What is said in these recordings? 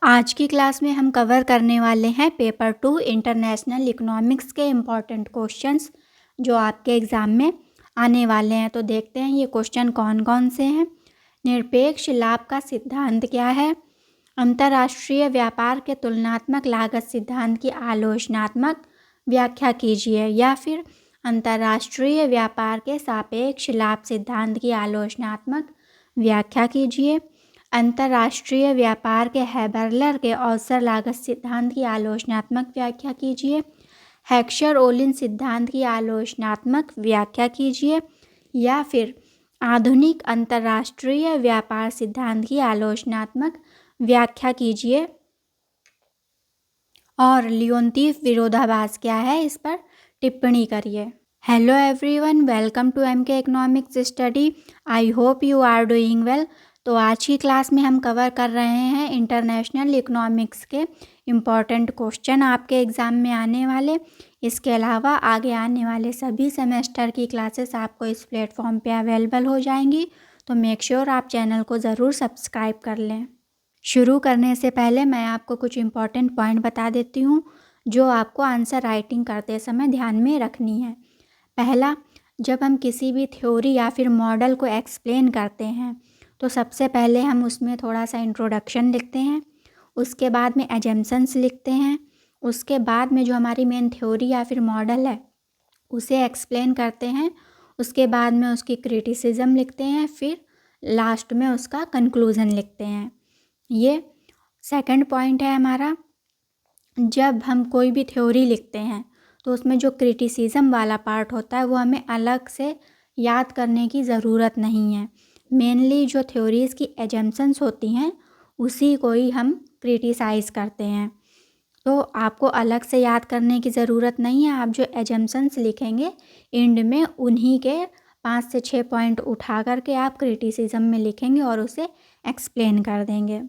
आज की क्लास में हम कवर करने वाले हैं पेपर 2 इंटरनेशनल इकोनॉमिक्स के इम्पॉर्टेंट क्वेश्चंस जो आपके एग्ज़ाम में आने वाले हैं। तो देखते हैं ये क्वेश्चन कौन कौन से हैं। निरपेक्ष लाभ का सिद्धांत क्या है? अंतर्राष्ट्रीय व्यापार के तुलनात्मक लागत सिद्धांत की आलोचनात्मक व्याख्या कीजिए। या फिर अंतर्राष्ट्रीय व्यापार के सापेक्ष लाभ सिद्धांत की आलोचनात्मक व्याख्या कीजिए। अंतर्राष्ट्रीय व्यापार के हैबरलर के अवसर लागत सिद्धांत की आलोचनात्मक व्याख्या कीजिए। हेक्सर ओलिन सिद्धांत की आलोचनात्मक व्याख्या कीजिए। या फिर आधुनिक अंतर्राष्ट्रीय व्यापार सिद्धांत की आलोचनात्मक व्याख्या कीजिए। और लियोनतीफ विरोधाभास क्या है, इस पर टिप्पणी करिए। Hello everyone, welcome to MK economics study. I hope you are doing well. तो आज की क्लास में हम कवर कर रहे हैं इंटरनेशनल इकोनॉमिक्स के इम्पॉर्टेंट क्वेश्चन आपके एग्ज़ाम में आने वाले। इसके अलावा आगे आने वाले सभी सेमेस्टर की क्लासेस आपको इस प्लेटफॉर्म पे अवेलेबल हो जाएंगी। तो मेक श्योर आप चैनल को ज़रूर सब्सक्राइब कर लें। शुरू करने से पहले मैं आपको कुछ इम्पॉर्टेंट पॉइंट बता देती हूँ जो आपको आंसर राइटिंग करते समय ध्यान में रखनी है। पहला, जब हम किसी भी थ्योरी या फिर मॉडल को एक्सप्लेन करते हैं तो सबसे पहले हम उसमें थोड़ा सा इंट्रोडक्शन लिखते हैं, उसके बाद में एजम्पशंस लिखते हैं, उसके बाद में जो हमारी मेन थ्योरी या फिर मॉडल है उसे एक्सप्लेन करते हैं, उसके बाद में उसकी क्रिटिसिज्म लिखते हैं, फिर लास्ट में उसका कंक्लूज़न लिखते हैं। ये सेकंड पॉइंट है हमारा। जब हम कोई भी थ्योरी लिखते हैं तो उसमें जो क्रिटिसिज्म वाला पार्ट होता है वो हमें अलग से याद करने की ज़रूरत नहीं है। मेनली जो थ्योरीज़ की एजम्पशंस होती हैं उसी को ही हम क्रिटिसाइज़ करते हैं। तो आपको अलग से याद करने की ज़रूरत नहीं है। आप जो एजम्पशंस लिखेंगे एंड में उन्हीं के 5 से 6 पॉइंट उठा करके आप क्रिटिसिज्म में लिखेंगे और उसे एक्सप्लेन कर देंगे।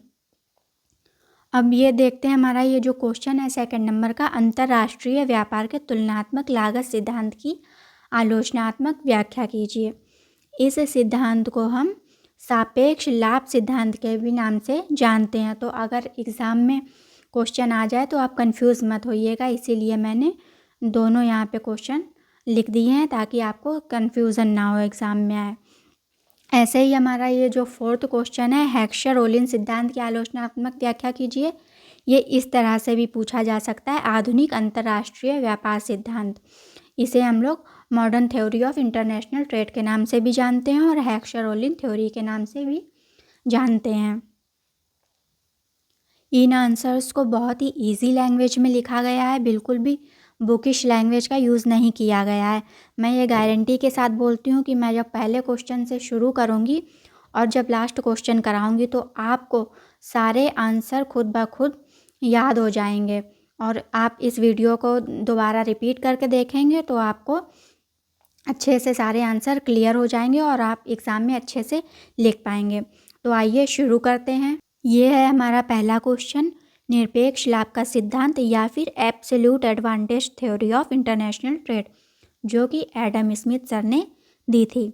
अब ये देखते हैं हमारा ये जो क्वेश्चन है सेकंड नंबर का, अंतर्राष्ट्रीय व्यापार के तुलनात्मक लागत सिद्धांत की आलोचनात्मक व्याख्या कीजिए। इस सिद्धांत को हम सापेक्ष लाभ सिद्धांत के भी नाम से जानते हैं। तो अगर एग्ज़ाम में क्वेश्चन आ जाए तो आप कंफ्यूज मत होइएगा, इसीलिए मैंने दोनों यहाँ पे क्वेश्चन लिख दिए हैं ताकि आपको कंफ्यूजन ना हो एग्ज़ाम में आए। ऐसे ही हमारा ये जो फोर्थ क्वेश्चन है, हेक्सर ओलिन सिद्धांत की आलोचनात्मक व्याख्या कीजिए। ये इस तरह से भी पूछा जा सकता है, आधुनिक अंतर्राष्ट्रीय व्यापार सिद्धांत। इसे हम लोग modern theory of international trade के नाम से भी जानते हैं और हेक्सर ओलिन थ्योरी के नाम से भी जानते हैं। इन आंसर्स को बहुत ही इजी लैंग्वेज में लिखा गया है, बिल्कुल भी बुकिश लैंग्वेज का यूज़ नहीं किया गया है। मैं ये गारंटी के साथ बोलती हूँ कि मैं जब पहले क्वेश्चन से शुरू करूँगी और जब लास्ट क्वेश्चन कराऊँगी तो आपको सारे आंसर खुद ब खुद याद हो जाएंगे। और आप इस वीडियो को दोबारा रिपीट करके देखेंगे तो आपको अच्छे से सारे आंसर क्लियर हो जाएंगे और आप एग्ज़ाम में अच्छे से लिख पाएंगे। तो आइए शुरू करते हैं। ये है हमारा पहला क्वेश्चन, निरपेक्ष लाभ का सिद्धांत या फिर absolute advantage theory of international trade, जो कि एडम स्मिथ सर ने दी थी।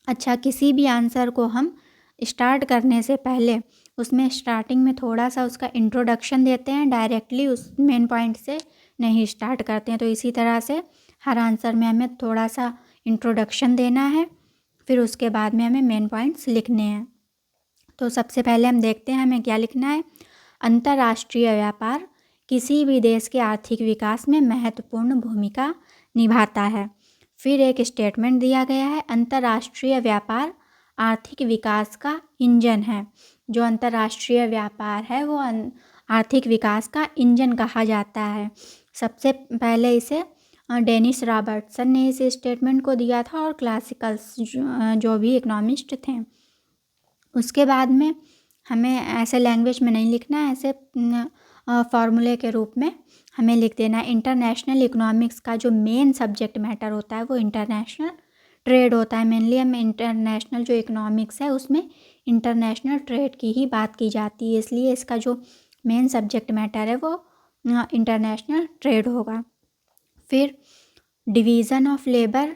अच्छा, किसी भी आंसर को हम स्टार्ट करने से पहले उसमें स्टार्टिंग में थोड़ा सा उसका इंट्रोडक्शन देते हैं, डायरेक्टली उस मेन पॉइंट से नहीं स्टार्ट करते हैं। तो इसी तरह से हर आंसर में हमें थोड़ा सा इंट्रोडक्शन देना है, फिर उसके बाद में हमें मेन पॉइंट्स लिखने हैं। तो सबसे पहले हम देखते हैं हमें क्या लिखना है। अंतर्राष्ट्रीय व्यापार किसी भी देश के आर्थिक विकास में महत्वपूर्ण भूमिका निभाता है। फिर एक स्टेटमेंट दिया गया है, अंतर्राष्ट्रीय व्यापार आर्थिक विकास का इंजन है। जो अंतर्राष्ट्रीय व्यापार है वो आर्थिक विकास का इंजन कहा जाता है। सबसे पहले इसे डेनिस रॉबर्टसन ने इस स्टेटमेंट को दिया था और क्लासिकल्स जो भी इकोनॉमिस्ट थे। उसके बाद में हमें ऐसे लैंग्वेज में नहीं लिखना है, ऐसे फार्मूले के रूप में हमें लिख देना है। इंटरनेशनल इकोनॉमिक्स का जो मेन सब्जेक्ट मैटर होता है वो इंटरनेशनल ट्रेड होता है। मेनली हम इंटरनेशनल जो इकोनॉमिक्स है उसमें इंटरनेशनल ट्रेड की ही बात की जाती है, इसलिए इसका जो मेन सब्जेक्ट मैटर है वो इंटरनेशनल ट्रेड होगा। फिर division of labour,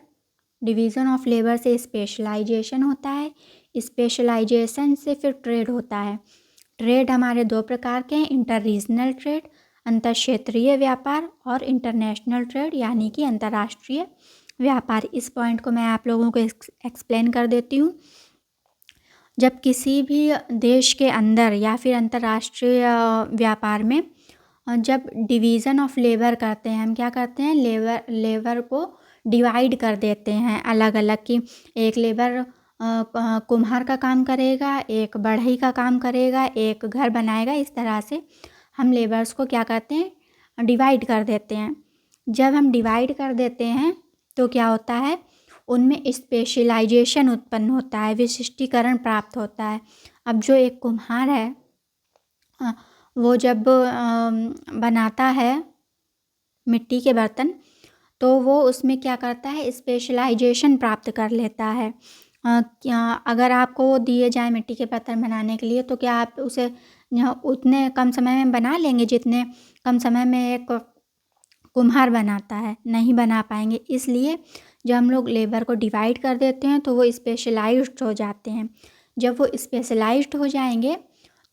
division of labour से स्पेशलाइजेशन होता है, स्पेशलाइजेशन से फिर ट्रेड होता है। ट्रेड हमारे दो प्रकार के हैं, इंटर रीजनल ट्रेड अंतर क्षेत्रीय व्यापार और इंटरनेशनल ट्रेड यानी कि अंतर्राष्ट्रीय व्यापार। इस पॉइंट को मैं आप लोगों को एक्सप्लेन कर देती हूँ। जब किसी भी देश के अंदर या फिर अंतर्राष्ट्रीय व्यापार में जब डिवीज़न ऑफ लेबर करते हैं, हम क्या करते हैं, लेबर को डिवाइड कर देते हैं अलग अलग, कि एक लेबर कुम्हार का काम करेगा, एक बढ़ई का काम करेगा, एक घर बनाएगा। इस तरह से हम लेबर्स को क्या करते हैं, डिवाइड कर देते हैं। जब हम डिवाइड कर देते हैं तो क्या होता है, उनमें स्पेशलाइजेशन उत्पन्न होता है, विशिष्टीकरण प्राप्त होता है। अब जो एक कुम्हार है वो जब बनाता है मिट्टी के बर्तन, तो वो उसमें क्या करता है, स्पेशलाइजेशन प्राप्त कर लेता है। क्या अगर आपको दिए जाए मिट्टी के बर्तन बनाने के लिए, तो क्या आप उसे उतने कम समय में बना लेंगे जितने कम समय में एक कुम्हार बनाता है? नहीं बना पाएंगे। इसलिए जब हम लोग लेबर को डिवाइड कर देते हैं तो वो स्पेशलाइज्ड हो जाते हैं। जब वो स्पेशलाइज्ड हो जाएंगे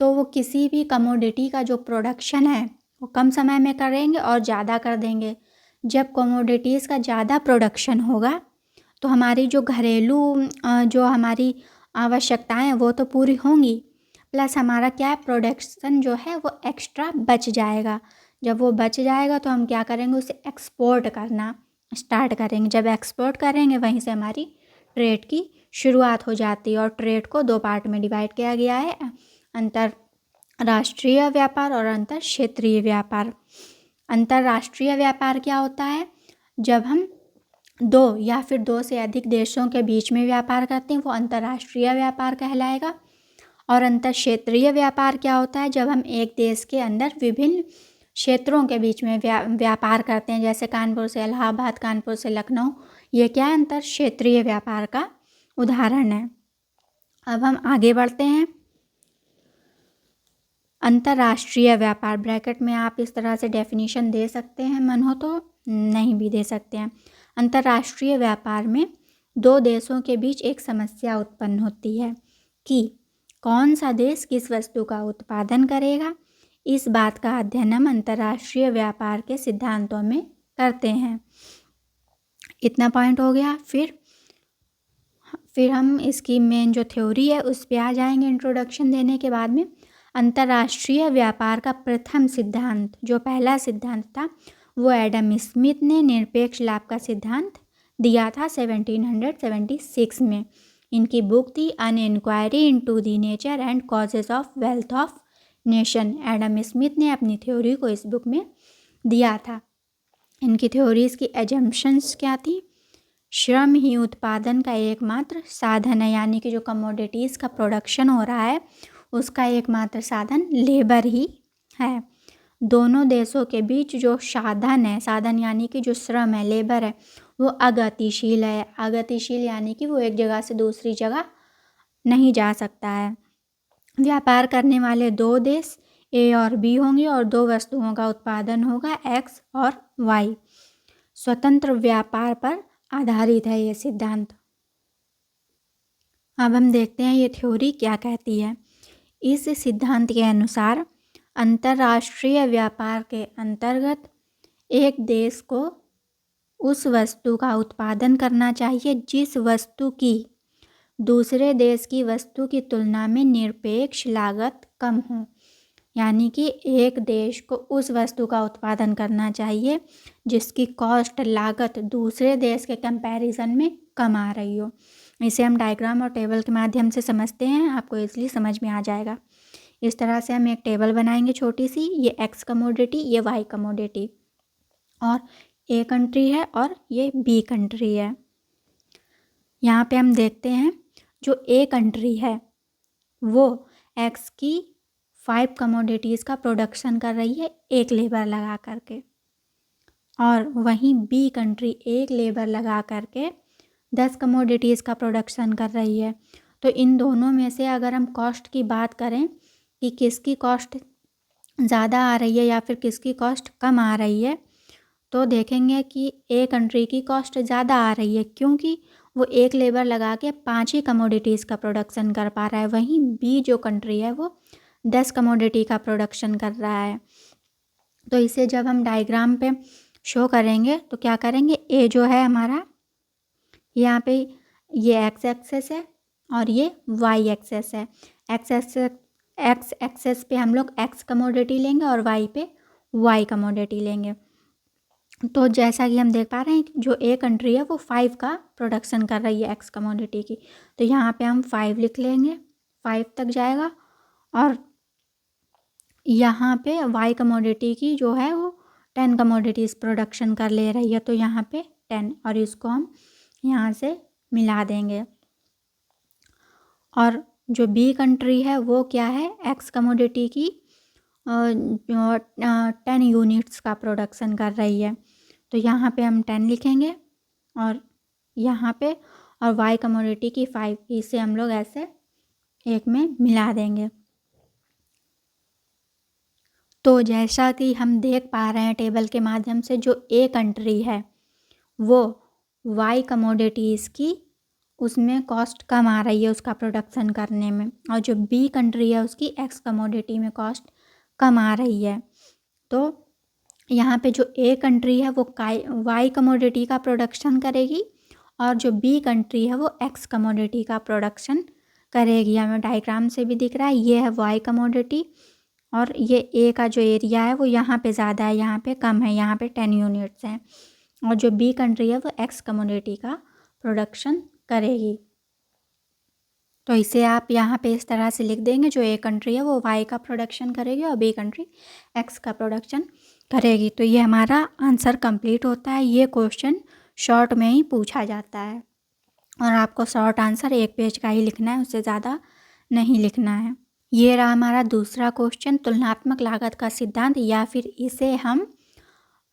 तो वो किसी भी कमोडिटी का जो प्रोडक्शन है वो कम समय में करेंगे और ज़्यादा कर देंगे। जब कमोडिटीज़ का ज़्यादा प्रोडक्शन होगा तो हमारी जो घरेलू जो हमारी आवश्यकताएं हैं वो तो पूरी होंगी, प्लस हमारा क्या है, प्रोडक्शन जो है वो एक्स्ट्रा बच जाएगा। जब वो बच जाएगा तो हम क्या करेंगे, उसे एक्सपोर्ट करना स्टार्ट करेंगे। जब एक्सपोर्ट करेंगे वहीं से हमारी ट्रेड की शुरुआत हो जाती है। और ट्रेड को दो पार्ट में डिवाइड किया गया है, अंतरराष्ट्रीय व्यापार और अंतर क्षेत्रीय व्यापार। अंतर्राष्ट्रीय व्यापार क्या होता है, जब हम दो या फिर दो से अधिक देशों के बीच में व्यापार करते हैं वो अंतर्राष्ट्रीय व्यापार कहलाएगा। और अंतर क्षेत्रीय व्यापार क्या होता है, जब हम एक देश के अंदर विभिन्न क्षेत्रों के बीच में व्यापार करते हैं, जैसे कानपुर से इलाहाबाद, कानपुर से लखनऊ, ये क्या है, अंतर क्षेत्रीय व्यापार का उदाहरण है। अब हम आगे बढ़ते हैं। अंतर्राष्ट्रीय व्यापार, ब्रैकेट में आप इस तरह से डेफिनेशन दे सकते हैं, मन हो तो नहीं भी दे सकते हैं। अंतर्राष्ट्रीय व्यापार में दो देशों के बीच एक समस्या उत्पन्न होती है कि कौन सा देश किस वस्तु का उत्पादन करेगा। इस बात का अध्ययन हम अंतर्राष्ट्रीय व्यापार के सिद्धांतों में करते हैं। इतना पॉइंट हो गया। फिर हम इसकी मेन जो थ्योरी है उस पर आ जाएंगे इंट्रोडक्शन देने के बाद में। अंतर्राष्ट्रीय व्यापार का प्रथम सिद्धांत, जो पहला सिद्धांत था, वो एडम स्मिथ ने निरपेक्ष लाभ का सिद्धांत दिया था 1776 में। इनकी बुक थी an inquiry into the nature and causes of wealth of nation. Adam Smith ने अपनी थ्योरी को इस बुक में दिया था। इनकी थ्योरीज की एजम्पशंस क्या थी, श्रम ही उत्पादन का एकमात्र साधन है, यानी कि जो कमोडिटीज़ का प्रोडक्शन हो रहा है उसका एकमात्र साधन लेबर ही है। दोनों देशों के बीच जो साधन है, साधन यानी कि जो श्रम है, लेबर है, वो अगतिशील है। अगतिशील यानी कि वो एक जगह से दूसरी जगह नहीं जा सकता है। व्यापार करने वाले दो देश ए और बी होंगे और दो वस्तुओं का उत्पादन होगा एक्स और वाई। स्वतंत्र व्यापार पर आधारित है ये सिद्धांत। अब हम देखते हैं ये थ्योरी क्या कहती है। इस सिद्धांत के अनुसार अंतर्राष्ट्रीय व्यापार के अंतर्गत एक देश को उस वस्तु का उत्पादन करना चाहिए जिस वस्तु की दूसरे देश की वस्तु की तुलना में निरपेक्ष लागत कम हो। यानी कि एक देश को उस वस्तु का उत्पादन करना चाहिए जिसकी कॉस्ट, लागत दूसरे देश के कंपैरिजन में कम आ रही हो। इसे हम डायग्राम और टेबल के माध्यम से समझते हैं, आपको इसलिए समझ में आ जाएगा। इस तरह से हम एक टेबल बनाएंगे छोटी सी, ये एक्स कमोडिटी, ये वाई कमोडिटी, और ए कंट्री है और ये बी कंट्री है। यहाँ पे हम देखते हैं जो ए कंट्री है वो एक्स की 5 कमोडिटीज़ का प्रोडक्शन कर रही है एक लेबर लगा करके, और वहीं बी कंट्री एक लेबर लगा करके 10 कमोडिटीज़ का प्रोडक्शन कर रही है। तो इन दोनों में से अगर हम कॉस्ट की बात करें कि किसकी कॉस्ट ज़्यादा आ रही है या फिर किसकी कॉस्ट कम आ रही है, तो देखेंगे कि ए कंट्री की कॉस्ट ज़्यादा आ रही है क्योंकि वो एक लेबर लगा के 5 ही कमोडिटीज़ का प्रोडक्शन कर पा रहा है। वहीं बी जो कंट्री है वो 10 कमोडिटी का प्रोडक्शन कर रहा है। तो इसे जब हम डायग्राम पे शो करेंगे तो क्या करेंगे, ए जो है हमारा यहाँ पे ये एक्स एक्सेस है और ये वाई एक्सेस है। एक्स एक्सेस पे हम लोग एक्स कमोडिटी लेंगे और वाई पे वाई कमोडिटी लेंगे। तो जैसा कि हम देख पा रहे हैं कि जो ए कंट्री है वो 5 का प्रोडक्शन कर रही है एक्स कमोडिटी की, तो यहाँ पे हम 5 लिख लेंगे, 5 तक जाएगा। और यहाँ पे वाई कमोडिटी की जो है वो 10 कमोडिटीज़ प्रोडक्शन कर ले रही है, तो यहाँ पे 10, और इसको हम यहाँ से मिला देंगे। और जो बी कंट्री है वो क्या है, एक्स कमोडिटी की 10 यूनिट्स का प्रोडक्शन कर रही है, तो यहाँ पे हम 10 लिखेंगे और यहाँ पे और वाई कमोडिटी की 5, इसे हम लोग ऐसे एक में मिला देंगे। तो जैसा कि हम देख पा रहे हैं टेबल के माध्यम से, जो ए कंट्री है वो वाई कमोडिटीज़ की उसमें कॉस्ट कम आ रही है उसका प्रोडक्शन करने में, और जो बी कंट्री है उसकी एक्स कमोडिटी में कॉस्ट कम आ रही है। तो यहाँ पे जो ए कंट्री है वो वाई कमोडिटी का प्रोडक्शन करेगी और जो बी कंट्री है वो एक्स कमोडिटी का प्रोडक्शन करेगी। हमें डायग्राम से भी दिख रहा है, ये है वाई कमोडिटी और ये ए का जो एरिया है वो यहाँ पे ज़्यादा है, यहाँ पे कम है, यहाँ पे 10 यूनिट्स हैं। और जो बी कंट्री है वो एक्स कमोडिटी का प्रोडक्शन करेगी। तो इसे आप यहाँ पे इस तरह से लिख देंगे, जो ए कंट्री है वो वाई का प्रोडक्शन करेगी और बी कंट्री एक्स का प्रोडक्शन करेगी। तो ये हमारा आंसर कंप्लीट होता है। ये क्वेश्चन शॉर्ट में ही पूछा जाता है और आपको शॉर्ट आंसर 1 पेज का ही लिखना है, उससे ज़्यादा नहीं लिखना है। ये रहा हमारा दूसरा क्वेश्चन, तुलनात्मक लागत का सिद्धांत, या फिर इसे हम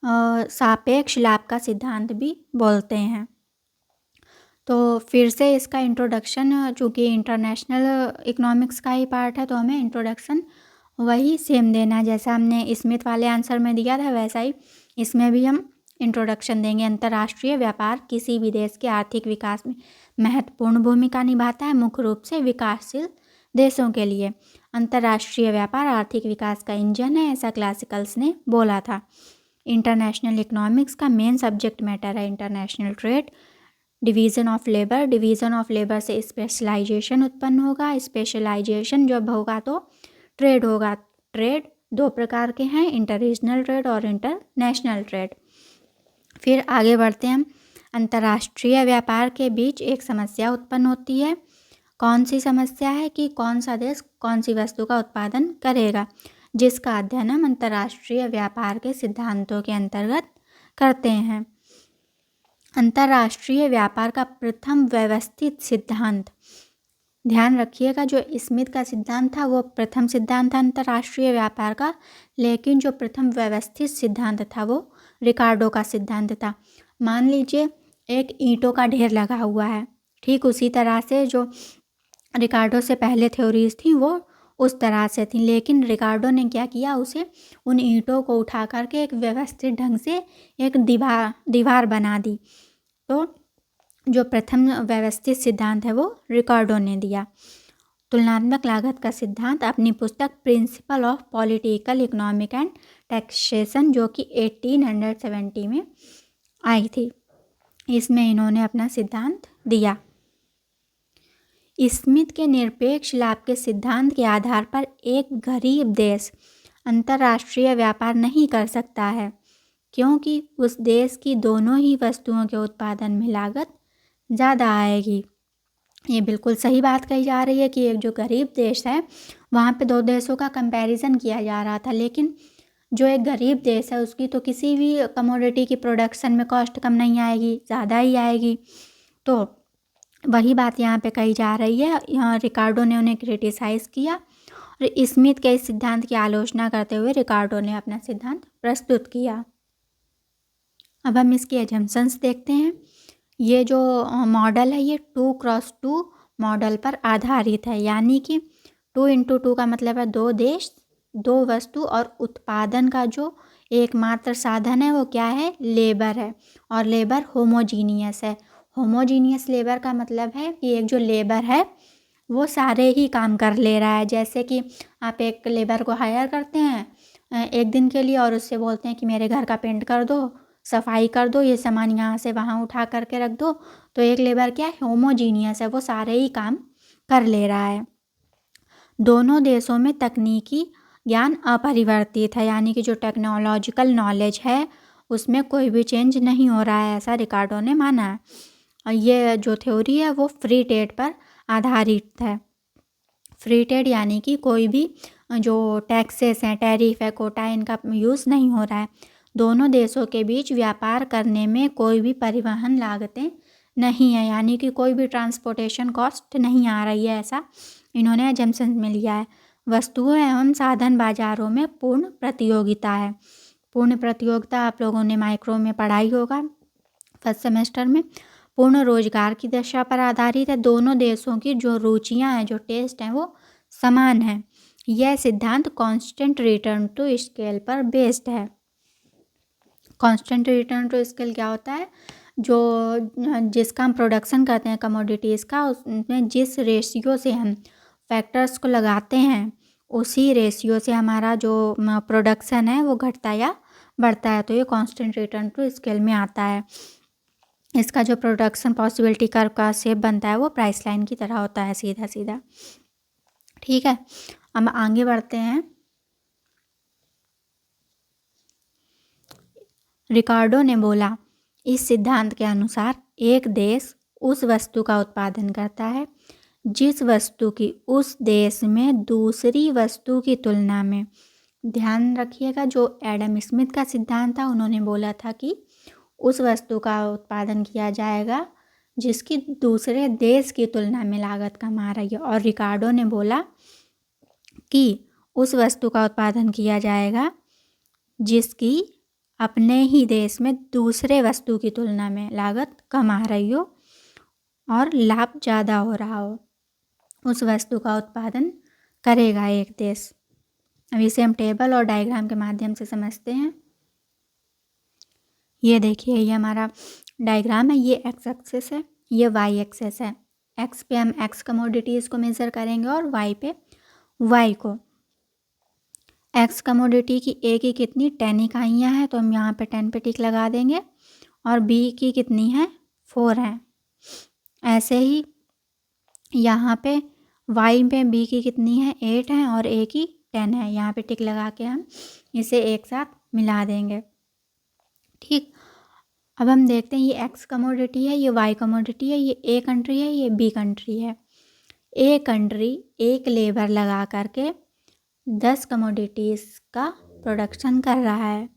सापेक्ष लाभ का सिद्धांत भी बोलते हैं। तो फिर से इसका इंट्रोडक्शन, चूँकि इंटरनेशनल इकोनॉमिक्स का ही पार्ट है तो हमें इंट्रोडक्शन वही सेम देना है, जैसा हमने स्मिथ वाले आंसर में दिया था वैसा ही इसमें भी हम इंट्रोडक्शन देंगे। अंतर्राष्ट्रीय व्यापार किसी भी देश के आर्थिक विकास में महत्वपूर्ण भूमिका निभाता है, मुख्य रूप से विकासशील देशों के लिए। अंतर्राष्ट्रीय व्यापार आर्थिक विकास का इंजन है, ऐसा क्लासिकल्स ने बोला था। इंटरनेशनल इकोनॉमिक्स का मेन सब्जेक्ट मैटर है international trade, division of labour. Division of labour से स्पेशलाइजेशन उत्पन्न होगा, स्पेशलाइजेशन जब होगा तो ट्रेड होगा। ट्रेड 2 प्रकार के हैं, इंटर रीजनल ट्रेड और इंटरनेशनल ट्रेड। फिर आगे बढ़ते हैं हम। अंतर्राष्ट्रीय व्यापार के बीच एक समस्या उत्पन्न होती है। कौन सी समस्या है कि कौन सा देश कौन सी वस्तु का उत्पादन करेगा, जिसका अध्ययन हम अंतर्राष्ट्रीय व्यापार के सिद्धांतों के अंतर्गत करते हैं। अंतर्राष्ट्रीय व्यापार का प्रथम व्यवस्थित सिद्धांत, ध्यान रखिएगा, जो स्मिथ का सिद्धांत था वो प्रथम सिद्धांत था अंतर्राष्ट्रीय व्यापार का, लेकिन जो प्रथम व्यवस्थित सिद्धांत था वो रिकार्डो का सिद्धांत था। मान लीजिए एक ईंटों का ढेर लगा हुआ है, ठीक उसी तरह से जो रिकार्डो से पहले थ्योरीज थी वो उस तरह से थी, लेकिन रिकार्डो ने क्या किया, उसे उन ईंटों को उठा करके एक व्यवस्थित ढंग से एक दीवार बना दी। तो जो प्रथम व्यवस्थित सिद्धांत है वो रिकार्डो ने दिया। तुलनात्मक लागत का सिद्धांत अपनी पुस्तक principle of political economic and taxation, जो कि 1870 में आई थी, इसमें इन्होंने अपना सिद्धांत दिया। स्मिथ के निरपेक्ष लाभ के सिद्धांत के आधार पर एक गरीब देश अंतर्राष्ट्रीय व्यापार नहीं कर सकता है, क्योंकि उस देश की दोनों ही वस्तुओं के उत्पादन में लागत ज़्यादा आएगी। ये बिल्कुल सही बात कही जा रही है कि एक जो गरीब देश है वहाँ पे 2 देशों का कंपैरिजन किया जा रहा था, लेकिन जो एक गरीब देश है उसकी तो किसी भी कमोडिटी की प्रोडक्शन में कॉस्ट कम नहीं आएगी, ज़्यादा ही आएगी। तो वही बात यहाँ पे कही जा रही है। यहाँ रिकार्डो ने उन्हें क्रिटिसाइज़ किया और स्मिथ के इस सिद्धांत की आलोचना करते हुए रिकार्डो ने अपना सिद्धांत प्रस्तुत किया। अब हम इसकी एजम्पशंस देखते हैं। ये जो मॉडल है ये 2x2 मॉडल पर आधारित है, यानी कि 2x2 का मतलब है 2 देश 2 वस्तु, और उत्पादन का जो एकमात्र साधन है वो क्या है, लेबर है, और लेबर होमोजीनियस है। होमोजीनियस लेबर का मतलब है कि एक जो लेबर है वो सारे ही काम कर ले रहा है। जैसे कि आप एक लेबर को हायर करते हैं एक दिन के लिए और उससे बोलते हैं कि मेरे घर का पेंट कर दो, सफाई कर दो, ये सामान यहाँ से वहाँ उठा करके रख दो। तो एक लेबर क्या है, होमोजीनियस है, वो सारे ही काम कर ले रहा है। दोनों देशों में तकनीकी ज्ञान अपरिवर्तित है, यानी कि जो टेक्नोलॉजिकल नॉलेज है उसमें कोई भी चेंज नहीं हो रहा है, ऐसा रिकार्डो ने माना है। और ये जो थ्योरी है वो फ्री ट्रेड पर आधारित है। फ्री ट्रेड यानी कि कोई भी जो टैक्सेस हैं, टैरिफ है, कोटा, इनका यूज़ नहीं हो रहा है। दोनों देशों के बीच व्यापार करने में कोई भी परिवहन लागतें नहीं है, यानी कि कोई भी ट्रांसपोर्टेशन कॉस्ट नहीं आ रही है, ऐसा इन्होंने एजम्पशन में लिया है। वस्तुओं एवं साधन बाजारों में पूर्ण प्रतियोगिता है। पूर्ण प्रतियोगिता आप लोगों ने माइक्रो में पढ़ाई होगा फर्स्ट सेमेस्टर में। पूर्ण रोजगार की दशा पर आधारित है। दोनों देशों की जो रुचियां हैं, जो टेस्ट हैं, वो समान है। यह सिद्धांत कांस्टेंट रिटर्न टू स्केल पर बेस्ड है। कांस्टेंट रिटर्न टू स्केल क्या होता है, जो जिसका हम प्रोडक्शन करते हैं कमोडिटीज़ का, उसमें जिस रेशियो से हम फैक्टर्स को लगाते हैं उसी रेशियो से हमारा जो प्रोडक्शन है वो घटता या बढ़ता है। तो ये कांस्टेंट रिटर्न टू स्केल में आता है। इसका जो प्रोडक्शन पॉसिबिलिटी कर्व का शेप बनता है वो प्राइस लाइन की तरह होता है, सीधा सीधा। ठीक है, हम आगे बढ़ते हैं। रिकार्डो ने बोला, इस सिद्धांत के अनुसार एक देश उस वस्तु का उत्पादन करता है जिस वस्तु की उस देश में दूसरी वस्तु की तुलना में, ध्यान रखिएगा जो एडम स्मिथ का सिद्धांत था, उन्होंने बोला था कि उस वस्तु का उत्पादन किया जाएगा जिसकी दूसरे देश की तुलना में लागत कम आ रही है। और रिकार्डो ने बोला कि उस वस्तु का उत्पादन किया जाएगा जिसकी अपने ही देश में दूसरे वस्तु की तुलना में लागत कम आ रही हो और लाभ ज़्यादा हो रहा हो, उस वस्तु का उत्पादन करेगा एक देश। अब इसे हम टेबल और डायग्राम के माध्यम से समझते हैं। ये देखिए, ये हमारा डायग्राम है, ये एक्स एक्सेस है, ये वाई एक्सेस है। एक्स पे हम एक्स कमोडिटीज़ को मेज़र करेंगे और वाई पे वाई को। एक्स कमोडिटी की ए की कितनी 10 इकाइयाँ हैं, तो हम यहाँ पे 10 पे टिक लगा देंगे। और बी की कितनी है, 4 हैं। ऐसे ही यहाँ पे वाई पे बी की कितनी है, 8 हैं और ए की 10 है। यहाँ पे टिक लगा के हम इसे एक साथ मिला देंगे। ठीक, अब हम देखते हैं ये एक्स कमोडिटी है, ये वाई कमोडिटी है, ये ए कंट्री है, ये बी कंट्री है। ए कंट्री एक लेबर लगा करके 10 कमोडिटीज़ का प्रोडक्शन कर रहा है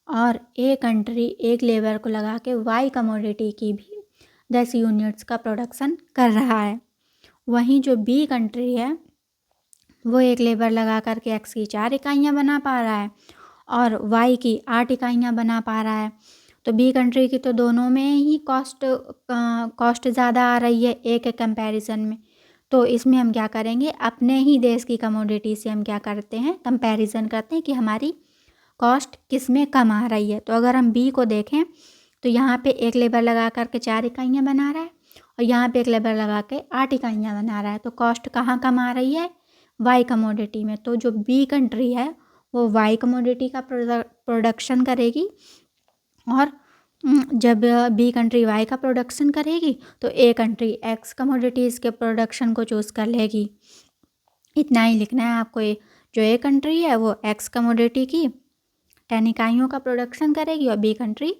और ए कंट्री एक लेबर को लगा के वाई कमोडिटी की भी 10 यूनिट्स का प्रोडक्शन कर रहा है। वहीं जो बी कंट्री है वो एक लेबर लगा करके एक्स की 4 इकाइयाँ बना पा रहा है और वाई की 8 इकाइयाँ बना पा रहा है। तो बी कंट्री की तो दोनों में ही कॉस्ट ज़्यादा आ रही है ए के कंपैरिजन में। तो इसमें हम क्या करेंगे, अपने ही देश की कमोडिटी से हम क्या करते हैं, कंपैरिजन करते हैं कि हमारी कॉस्ट किस में कम आ रही है। तो अगर हम बी को देखें तो यहाँ पे एक लेबर लगा करके 4 इकाइयाँ बना रहा है और यहाँ पे एक लेबर लगा के 8 इकाइयाँ बना रहा है। तो कॉस्ट कहाँ कम आ रही है, वाई कमोडिटी में। तो जो बी कंट्री है वो वाई कमोडिटी का प्रोडक्शन करेगी और जब बी कंट्री वाई का प्रोडक्शन करेगी तो ए कंट्री एक्स कमोडिटीज़ के प्रोडक्शन को चूज़ कर लेगी। इतना ही लिखना है आपको। जो ए कंट्री है वो एक्स कमोडिटी की 10 इकाइयों का प्रोडक्शन करेगी और बी कंट्री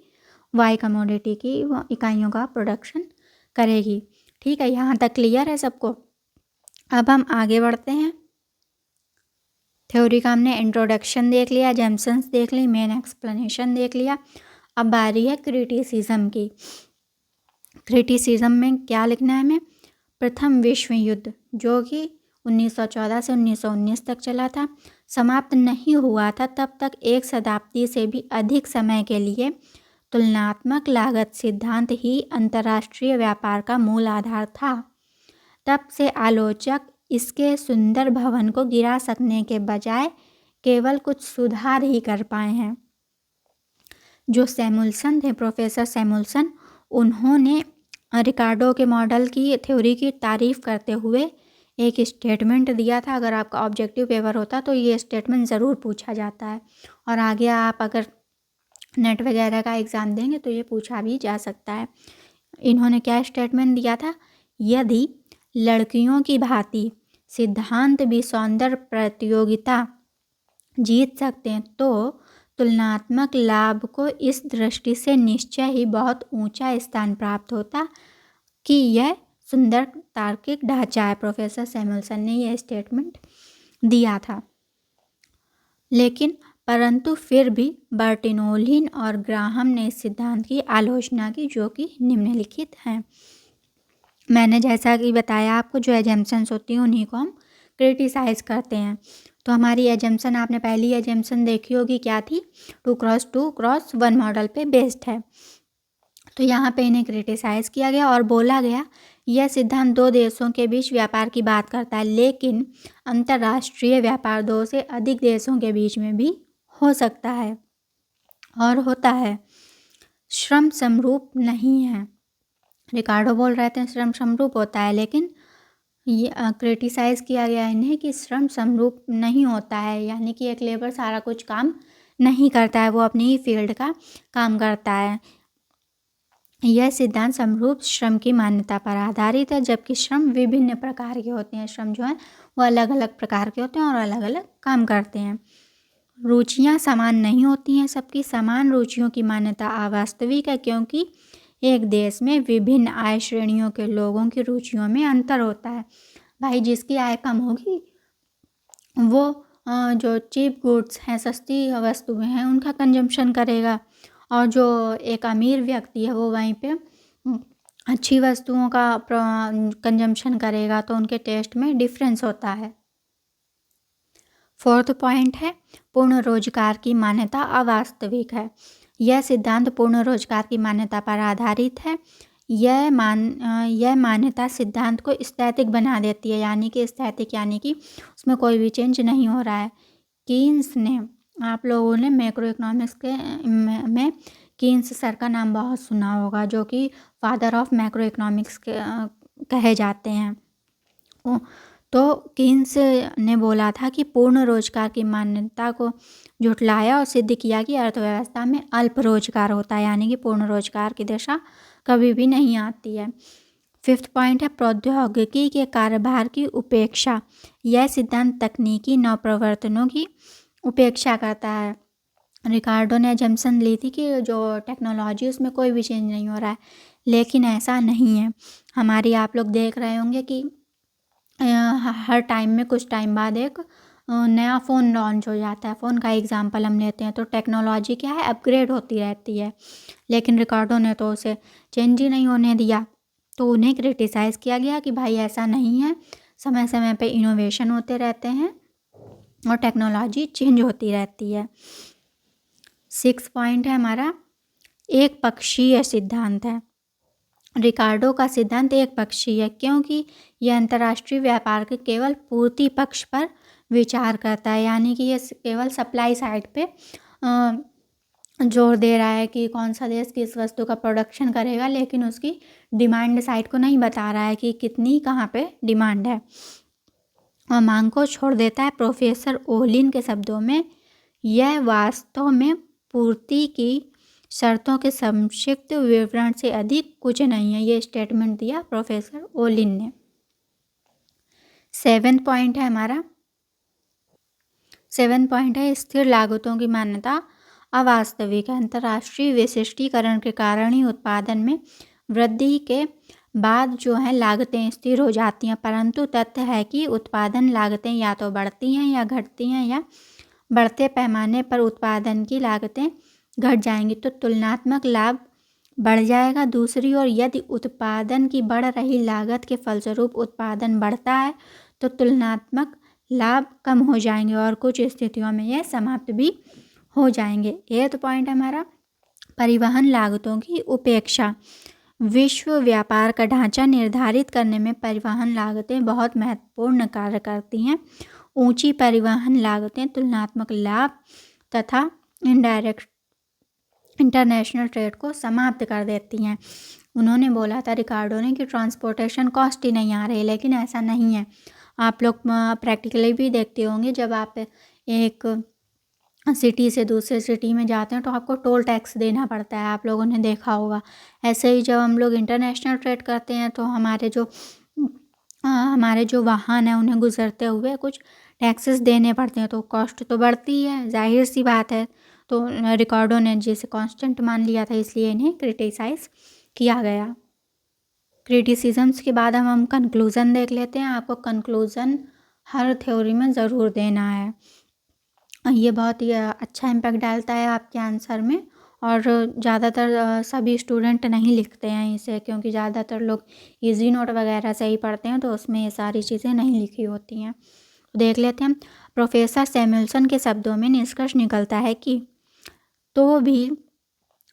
वाई कमोडिटी की इकाइयों का प्रोडक्शन करेगी। ठीक है, यहाँ तक क्लियर है सबको। अब हम आगे बढ़ते हैं। थ्योरी का हमने इंट्रोडक्शन देख लिया, जैम्पशंस देख ली, मेन एक्सप्लेनेशन देख लिया। अब बारी है क्रिटिसिज्म की। क्रिटिसिज्म में क्या लिखना है हमें, प्रथम विश्व युद्ध जो कि 1914 से 1919 तक चला था, समाप्त नहीं हुआ था तब तक एक शताब्दी से भी अधिक समय के लिए तुलनात्मक लागत सिद्धांत ही अंतर्राष्ट्रीय व्यापार का मूल आधार था। तब से आलोचक इसके सुंदर भवन को गिरा सकने के बजाय केवल कुछ सुधार ही कर पाए हैं। जो सैमुअल्सन थे, प्रोफेसर सैमुअल्सन, उन्होंने रिकार्डो के मॉडल की थ्योरी की तारीफ करते हुए एक स्टेटमेंट दिया था। अगर आपका ऑब्जेक्टिव पेपर होता तो ये स्टेटमेंट ज़रूर पूछा जाता है, और आगे आप अगर नेट वगैरह का एग्ज़ाम देंगे तो ये पूछा भी जा सकता है। इन्होंने क्या स्टेटमेंट दिया था? यदि लड़कियों की भांति सिद्धांत भी सौंदर्य प्रतियोगिता जीत सकते हैं तो तुलनात्मक लाभ को इस दृष्टि से निश्चय ही बहुत ऊंचा स्थान प्राप्त होता कि यह सुंदर तार्किक ढांचा है। प्रोफेसर सैमुअल्सन ने यह स्टेटमेंट दिया था। लेकिन परंतु फिर भी बर्टिनोलिन और ग्राहम ने इस सिद्धांत की आलोचना की, जो कि निम्नलिखित हैं। मैंने जैसा कि बताया आपको, जो एजम्पशंस होती हैं उन्हीं को हम क्रिटिसाइज़ करते हैं। तो हमारी एजम्पशन, आपने पहली एजम्पशन देखी होगी, क्या थी? 2x2x1 मॉडल पे बेस्ड है। तो यहाँ पे इन्हें क्रिटिसाइज़ किया गया और बोला गया यह सिद्धांत दो देशों के बीच व्यापार की बात करता है, लेकिन अंतर्राष्ट्रीय व्यापार दो से अधिक देशों के बीच में भी हो सकता है और होता है। श्रम समरूप नहीं है। रिकार्डो बोल रहे थे श्रम समरूप होता है, लेकिन ये क्रिटिसाइज़ किया गया इन्हें कि श्रम समरूप नहीं होता है, यानी कि एक लेबर सारा कुछ काम नहीं करता है, वो अपनी ही फील्ड का काम करता है। यह सिद्धांत समरूप श्रम की मान्यता पर आधारित है, जबकि श्रम विभिन्न प्रकार के होते हैं। श्रम जो है वो अलग अलग प्रकार के होते हैं और अलग अलग काम करते हैं। रुचियाँ समान नहीं होती हैं। सबकी समान रुचियों की मान्यता अवास्तविक है, क्योंकि एक देश में विभिन्न आय श्रेणियों के लोगों की रुचियों में अंतर होता है। भाई, जिसकी आय कम होगी वो जो चीप गुड्स हैं, सस्ती वस्तुएं हैं, उनका कंजम्पशन करेगा, और जो एक अमीर व्यक्ति है वो वहीं पे अच्छी वस्तुओं का कंजम्पशन करेगा। तो उनके टेस्ट में डिफरेंस होता है। फोर्थ पॉइंट है पूर्ण रोजगार की मान्यता अवास्तविक है। यह सिद्धांत पूर्ण रोजगार की मान्यता पर आधारित है। यह मान्यता सिद्धांत को स्थैतिक बना देती है, यानी कि स्थैतिक यानी कि उसमें कोई भी चेंज नहीं हो रहा है। कीन्स ने, आप लोगों ने मैक्रो इकोनॉमिक्स के में कीन्स सर का नाम बहुत सुना होगा, जो कि फादर ऑफ मैक्रो इकोनॉमिक्स के कहे जाते हैं। तो कीन्स ने बोला था कि पूर्ण रोजगार की मान्यता को झुटलाया और सिद्ध किया कि अर्थव्यवस्था में अल्प रोजगार होता है, यानी कि पूर्ण रोजगार की दशा कभी भी नहीं आती है। फिफ्थ पॉइंट है प्रौद्योगिकी के कार्यभार की उपेक्षा। यह सिद्धांत तकनीकी नवप्रवर्तनों की उपेक्षा करता है। रिकार्डो ने एजम्पशन ली थी कि जो टेक्नोलॉजी उसमें कोई भी चेंज नहीं हो रहा है, लेकिन ऐसा नहीं है। हमारी आप लोग देख रहे होंगे कि हर टाइम में कुछ टाइम बाद एक नया फ़ोन लॉन्च हो जाता है। फ़ोन का एग्जांपल हम लेते हैं तो टेक्नोलॉजी क्या है, अपग्रेड होती रहती है, लेकिन रिकार्डो ने तो उसे चेंज ही नहीं होने दिया। तो उन्हें क्रिटिसाइज़ किया गया कि भाई ऐसा नहीं है, समय समय पे इनोवेशन होते रहते हैं और टेक्नोलॉजी चेंज होती रहती है। सिक्स पॉइंट है हमारा एक पक्षीय सिद्धांत है। रिकार्डो का सिद्धांत एक पक्षीय है, क्योंकि यह अंतर्राष्ट्रीय व्यापार के केवल पूर्ति पक्ष पर विचार करता है, यानी कि ये केवल सप्लाई साइड पे जोर दे रहा है कि कौन सा देश किस वस्तु का प्रोडक्शन करेगा, लेकिन उसकी डिमांड साइड को नहीं बता रहा है कि कितनी कहाँ पे डिमांड है, और मांग को छोड़ देता है। प्रोफेसर ओलिन के शब्दों में, यह वास्तव में पूर्ति की शर्तों के संक्षिप्त विवरण से अधिक कुछ नहीं है। ये स्टेटमेंट दिया प्रोफेसर ओलिन ने। सेवन पॉइंट है हमारा, स्थिर लागतों की मान्यता अवास्तविक है। अंतर्राष्ट्रीय विशिष्टीकरण के कारण ही उत्पादन में वृद्धि के बाद जो है लागतें स्थिर हो जाती हैं, परंतु तथ्य है कि उत्पादन लागतें या तो बढ़ती हैं या घटती हैं, या बढ़ते पैमाने पर उत्पादन की लागतें घट जाएंगी तो तुलनात्मक लाभ बढ़ जाएगा। दूसरी ओर यदि उत्पादन की बढ़ रही लागत के फलस्वरूप उत्पादन बढ़ता है तो तुलनात्मक लाभ कम हो जाएंगे और कुछ स्थितियों में यह समाप्त भी हो जाएंगे। एथ पॉइंट हमारा परिवहन लागतों की उपेक्षा। विश्व व्यापार का ढांचा निर्धारित करने में परिवहन लागतें बहुत महत्वपूर्ण कार्य करती हैं। ऊंची परिवहन लागतें तुलनात्मक लाभ तथा इनडायरेक्ट इंटरनेशनल ट्रेड को समाप्त कर देती हैं। उन्होंने बोला था रिकार्डो ने कि ट्रांसपोर्टेशन कॉस्ट ही नहीं आ रही, लेकिन ऐसा नहीं है। आप लोग प्रैक्टिकली भी देखते होंगे, जब आप एक सिटी से दूसरे सिटी में जाते हैं तो आपको टोल टैक्स देना पड़ता है, आप लोगों ने देखा होगा। ऐसे ही जब हम लोग इंटरनेशनल ट्रेड करते हैं तो हमारे जो वाहन हैं उन्हें गुजरते हुए कुछ टैक्सेस देने पड़ते हैं, तो कॉस्ट तो बढ़ती है, जाहिर सी बात है। तो रिकॉर्डों ने जिसे कांस्टेंट मान लिया था, इसलिए इन्हें क्रिटिसाइज़ किया गया। क्रिटिसिजम्स के बाद हम कंक्लूज़न देख लेते हैं। आपको कंक्लूज़न हर थ्योरी में ज़रूर देना है, ये बहुत ही अच्छा इम्पैक्ट डालता है आपके आंसर में। और ज़्यादातर सभी स्टूडेंट नहीं लिखते हैं इसे, क्योंकि ज़्यादातर लोग इजी नोट वगैरह से ही पढ़ते हैं, तो उसमें ये सारी चीज़ें नहीं लिखी होती हैं। तो देख लेते हैं। प्रोफेसर सैमुअल्सन के शब्दों में निष्कर्ष निकलता है कि तो भी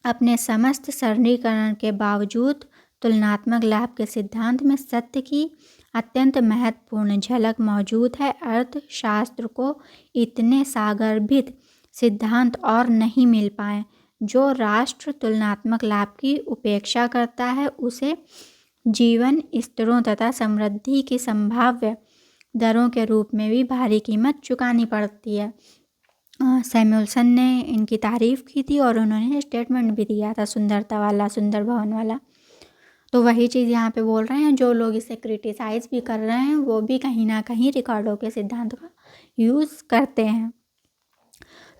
अपने समस्त सरलीकरण के बावजूद तुलनात्मक लाभ के सिद्धांत में सत्य की अत्यंत महत्वपूर्ण झलक मौजूद है। अर्थशास्त्र को इतने सागर्भित सिद्धांत और नहीं मिल पाए। जो राष्ट्र तुलनात्मक लाभ की उपेक्षा करता है, उसे जीवन स्तरों तथा समृद्धि की संभाव्य दरों के रूप में भी भारी कीमत चुकानी पड़ती है। सैमुअल्सन ने इनकी तारीफ़ की थी और उन्होंने स्टेटमेंट भी दिया था सुंदरता वाला, सुंदर भवन वाला। तो वही चीज़ यहाँ पे बोल रहे हैं, जो लोग इसे क्रिटिसाइज़ भी कर रहे हैं वो भी कहीं ना कहीं रिकॉर्डो के सिद्धांत का यूज़ करते हैं।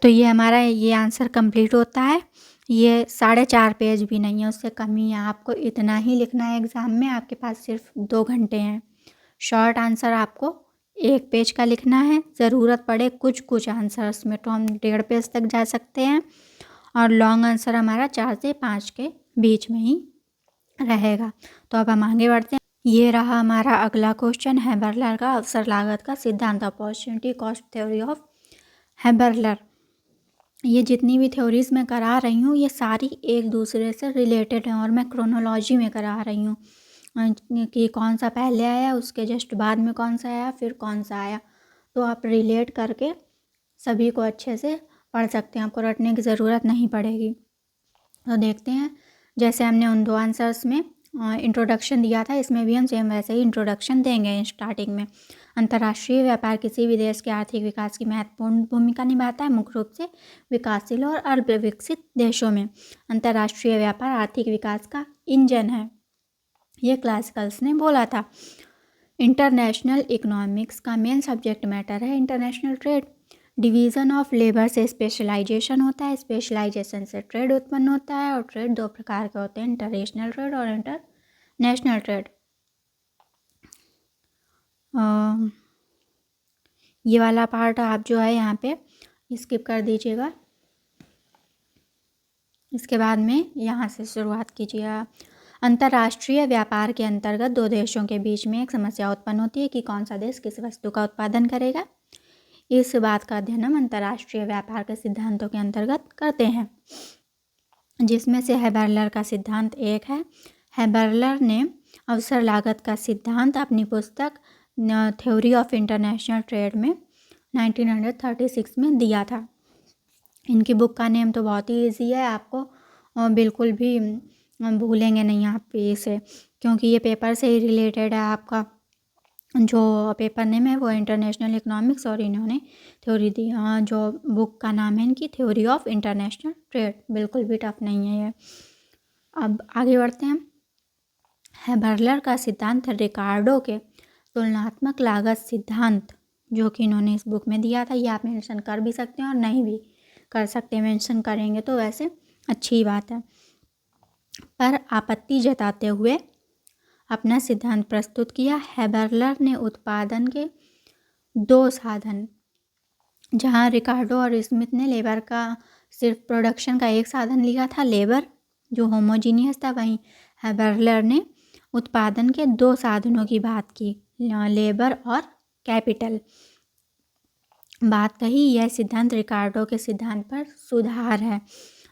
तो ये हमारा ये आंसर कंप्लीट होता है। ये 4.5 पेज भी नहीं है, उससे कम ही है। आपको इतना ही लिखना है एग्ज़ाम में, आपके पास सिर्फ 2 घंटे हैं। शॉर्ट आंसर आपको 1 पेज का लिखना है। ज़रूरत पड़े कुछ आंसर्स में तो हम 1.5 पेज तक जा सकते हैं, और लॉन्ग आंसर हमारा 4 से 5 के बीच में ही रहेगा। तो अब हम आगे बढ़ते हैं। ये रहा हमारा अगला क्वेश्चन, हैबरलर का अवसर लागत का सिद्धांत, अपॉर्चुनिटी कॉस्ट थ्योरी ऑफ हैबरलर। ये जितनी भी थ्योरीज मैं करा रही हूँ ये सारी एक दूसरे से रिलेटेड हैं, और मैं क्रोनोलॉजी में करा रही हूँ कि कौन सा पहले आया, उसके जस्ट बाद में कौन सा आया, फिर कौन सा आया। तो आप रिलेट करके सभी को अच्छे से पढ़ सकते हैं, आपको रटने की ज़रूरत नहीं पड़ेगी। तो देखते हैं, जैसे हमने उन 2 आंसर्स में इंट्रोडक्शन दिया था, इसमें भी हम सेम वैसे ही इंट्रोडक्शन देंगे स्टार्टिंग में। अंतर्राष्ट्रीय व्यापार किसी भी देश के आर्थिक विकास की महत्वपूर्ण भूमिका निभाता है, मुख्य रूप से विकासशील और अल्पविकसित देशों में। अंतर्राष्ट्रीय व्यापार आर्थिक विकास का इंजन है, ये क्लासिकल्स ने बोला था। इंटरनेशनल इकोनॉमिक्स का मेन सब्जेक्ट मैटर है international trade. Division of labour से स्पेशलाइजेशन होता है, स्पेशलाइजेशन से ट्रेड उत्पन्न होता है, और ट्रेड 2 प्रकार के होते हैं, इंटरनेशनल ट्रेड और इंटरनेशनल ट्रेड। ये वाला पार्ट आप जो है यहाँ पे स्किप कर दीजिएगा, इसके बाद में यहाँ से शुरुआत कीजिएगा। अंतर्राष्ट्रीय व्यापार के अंतर्गत 2 देशों के बीच में एक समस्या उत्पन्न होती है कि कौन सा देश किस वस्तु का उत्पादन करेगा। इस बात का अध्ययन हम अंतर्राष्ट्रीय व्यापार के सिद्धांतों के अंतर्गत करते हैं, जिसमें से हैबरलर का सिद्धांत एक है। हैबरलर ने अवसर लागत का सिद्धांत अपनी पुस्तक थ्योरी ऑफ इंटरनेशनल ट्रेड में 1936 में दिया था। इनकी बुक का नेम तो बहुत ही ईजी है, आपको बिल्कुल भी भूलेंगे नहीं आप इसे, क्योंकि ये पेपर से ही रिलेटेड है। आपका जो पेपर नेम है वो इंटरनेशनल इकोनॉमिक्स, और इन्होंने थ्योरी दी, जो बुक का नाम है इनकी थ्योरी ऑफ इंटरनेशनल ट्रेड। बिल्कुल भी टफ नहीं है ये। अब आगे बढ़ते हैं। हैबरलर का सिद्धांत रिकार्डो के तुलनात्मक लागत सिद्धांत, जो कि इन्होंने इस बुक में दिया था, ये आप मेंशन कर भी सकते हैं और नहीं भी कर सकते। मेंशन करेंगे तो वैसे अच्छी बात है। पर आपत्ति जताते हुए अपना सिद्धांत प्रस्तुत किया। हैबरलर ने उत्पादन के 2 साधन, जहां रिकार्डो और स्मिथ ने लेबर का सिर्फ प्रोडक्शन का एक साधन लिया था, लेबर जो होमोजीनियस था, वहीं हैबरलर ने उत्पादन के 2 साधनों की बात की, लेबर और कैपिटल बात कही। यह सिद्धांत रिकार्डो के सिद्धांत पर सुधार है।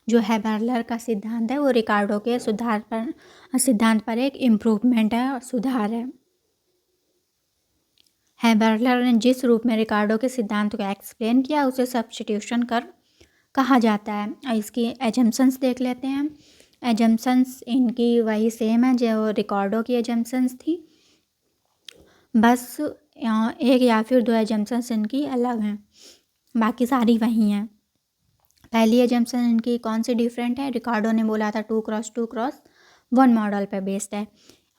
जो हैबरलर का सिद्धांत है वो रिकार्डो के सिद्धांत पर एक इम्प्रूवमेंट है और सुधार है। हैबरलर ने जिस रूप में रिकार्डो के सिद्धांत को एक्सप्लेन किया उसे सब्स्टिट्यूशन कर्व कहा जाता है। इसकी एजम्पशंस देख लेते हैं। एजम्पशंस इनकी वही सेम है जो रिकार्डो की एजम्पशंस थी, बस एक या फिर दो एजम्पशंस इनकी अलग हैं, बाकी सारी वही हैं। पहली एजम्पशन इनकी कौन सी डिफरेंट है? रिकार्डो ने बोला था 2x2x1 मॉडल पे बेस्ड है,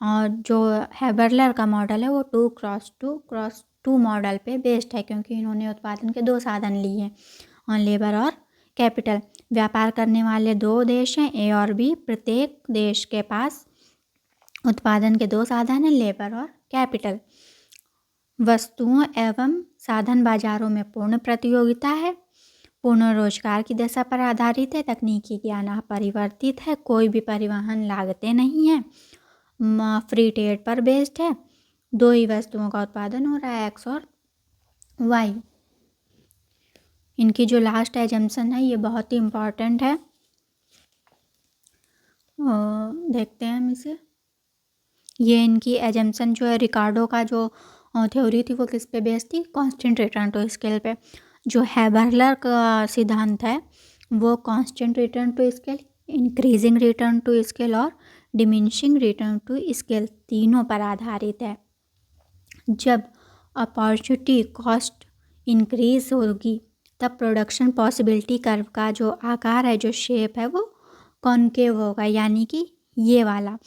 और जो हैबरलर का मॉडल है वो 2x2x2 मॉडल पे बेस्ड है, क्योंकि इन्होंने उत्पादन के दो साधन लिए हैं, लेबर और कैपिटल। व्यापार करने वाले दो देश हैं, ए और बी। प्रत्येक देश के पास उत्पादन के दो साधन हैं, लेबर और कैपिटल। वस्तुओं एवं साधन बाजारों में पूर्ण प्रतियोगिता है, पूर्ण रोजगार की दशा पर आधारित है, तकनीकी ज्ञान अपरिवर्तित है, कोई भी परिवहन लागतें नहीं है, फ्री ट्रेड पर बेस्ड है, दो ही वस्तुओं का उत्पादन हो रहा है, एक्स और वाई। इनकी जो लास्ट एजम्पशन है ये बहुत ही इम्पॉर्टेंट है, देखते हैं हम इसे। ये इनकी एजम्पशन जो है, रिकार्डो का जो थ्योरी थी वो किस पे बेस्ड थी? कांस्टेंट रिटर्न टू स्केल पे। जो हैबरलर का सिद्धांत है वो constant return to scale, increasing return to scale और डिमिनिशिंग रिटर्न टू स्केल तीनों पर आधारित है। जब अपॉर्चुनिटी कॉस्ट इंक्रीज होगी तब प्रोडक्शन पॉसिबिलिटी कर्व का जो आकार है, जो शेप है, वो कॉनकेव होगा, यानी कि ये वाला।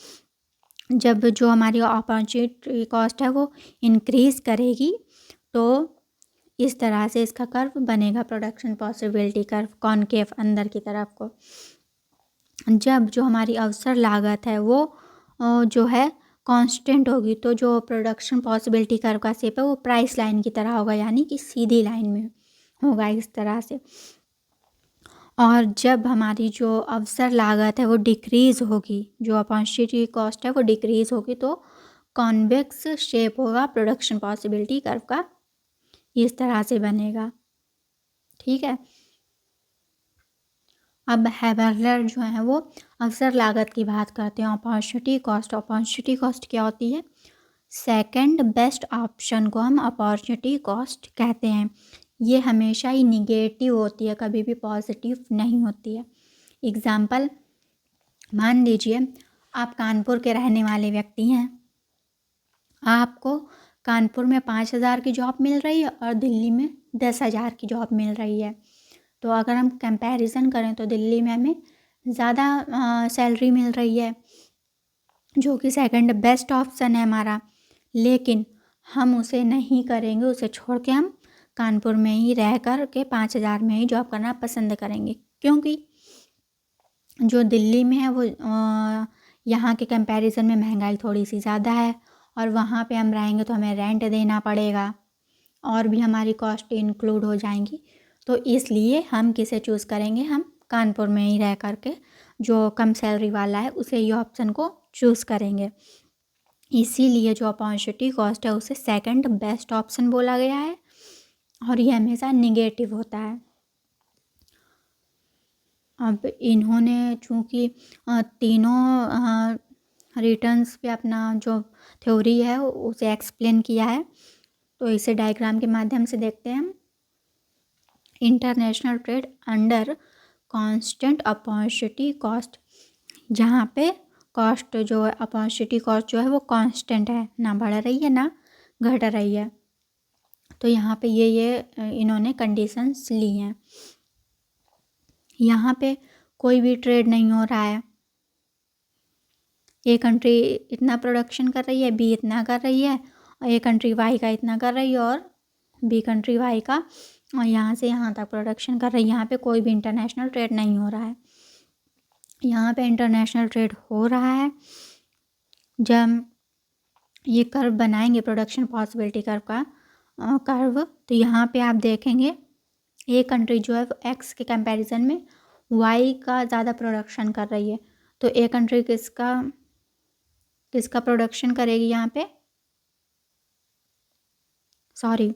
जब जो हमारी अपॉर्चुनिटी कॉस्ट है वो इंक्रीज करेगी तो इस तरह से इसका कर्व बनेगा, प्रोडक्शन पॉसिबिलिटी कर्व कॉनकेव अंदर की तरफ को। जब जो हमारी अवसर लागत है वो जो है कांस्टेंट होगी तो जो प्रोडक्शन पॉसिबिलिटी कर्व का शेप है वो प्राइस लाइन की तरह होगा, यानी कि सीधी लाइन में होगा इस तरह से। और जब हमारी जो अवसर लागत है वो डिक्रीज़ होगी, जो अपॉर्चुनिटी कॉस्ट है वो डिक्रीज़ होगी, तो कॉन्वेक्स शेप होगा प्रोडक्शन पॉसिबिलिटी कर्व का, इस तरह से बनेगा। ठीक है। अब हैबरलर जो है वो अवसर लागत की बात करते हैं, अपॉर्चुनिटी कॉस्ट। अपॉर्चुनिटी कॉस्ट क्या होती है? सेकंड बेस्ट ऑप्शन को हम अपॉर्चुनिटी कॉस्ट कहते हैं। ये हमेशा ही निगेटिव होती है, कभी भी पॉजिटिव नहीं होती है। एग्जाम्पल, मान लीजिए आप कानपुर के रहने वाले व्यक्ति हैं, आपको कानपुर में 5,000 की जॉब मिल रही है और दिल्ली में 10,000 की जॉब मिल रही है। तो अगर हम कंपैरिजन करें तो दिल्ली में हमें ज़्यादा सैलरी मिल रही है, जो कि सेकंड बेस्ट ऑप्शन है हमारा, लेकिन हम उसे नहीं करेंगे, उसे छोड़ के हम कानपुर में ही रह कर के 5,000 में ही जॉब करना पसंद करेंगे, क्योंकि जो दिल्ली में है वो यहाँ के कंपैरिजन में महंगाई थोड़ी सी ज़्यादा है, और वहाँ पे हम रहेंगे तो हमें रेंट देना पड़ेगा और भी हमारी कॉस्ट इंक्लूड हो जाएंगी। तो इसलिए हम किसे चूज़ करेंगे? हम कानपुर में ही रह कर के जो कम सैलरी वाला है उसे ये ऑप्शन को चूज़ करेंगे। इसीलिए जो अपॉर्चुनिटी कॉस्ट है उसे सेकंड बेस्ट ऑप्शन बोला गया है, और ये हमेशा निगेटिव होता है। अब इन्होंने चूँकि तीनों रिटर्न्स पे अपना जो थ्योरी है उसे एक्सप्लेन किया है, तो इसे डायग्राम के माध्यम से देखते हैं हम। International trade under constant opportunity cost, जहाँ पे कॉस्ट जो है, अपॉर्चुनिटी कॉस्ट जो है वो कांस्टेंट है, ना बढ़ रही है ना घट रही है। तो यहाँ पे ये इन्होंने कंडीशंस ली हैं। यहाँ पे कोई भी ट्रेड नहीं हो रहा है, ए कंट्री इतना प्रोडक्शन कर रही है, बी इतना कर रही है, और ए कंट्री वाई का इतना कर रही है और बी कंट्री वाई का और यहाँ से यहाँ तक प्रोडक्शन कर रही है। यहाँ पे कोई भी इंटरनेशनल ट्रेड नहीं हो रहा है। यहाँ पे इंटरनेशनल ट्रेड हो रहा है जब ये कर्व बनाएंगे, प्रोडक्शन पॉसिबिलिटी कर्व का कर्व, तो यहाँ पे आप देखेंगे ए कंट्री जो है एक्स के कंपैरिजन में वाई का ज़्यादा प्रोडक्शन कर रही है, तो ए कंट्री किसका प्रोडक्शन करेगी? यहाँ पे सॉरी,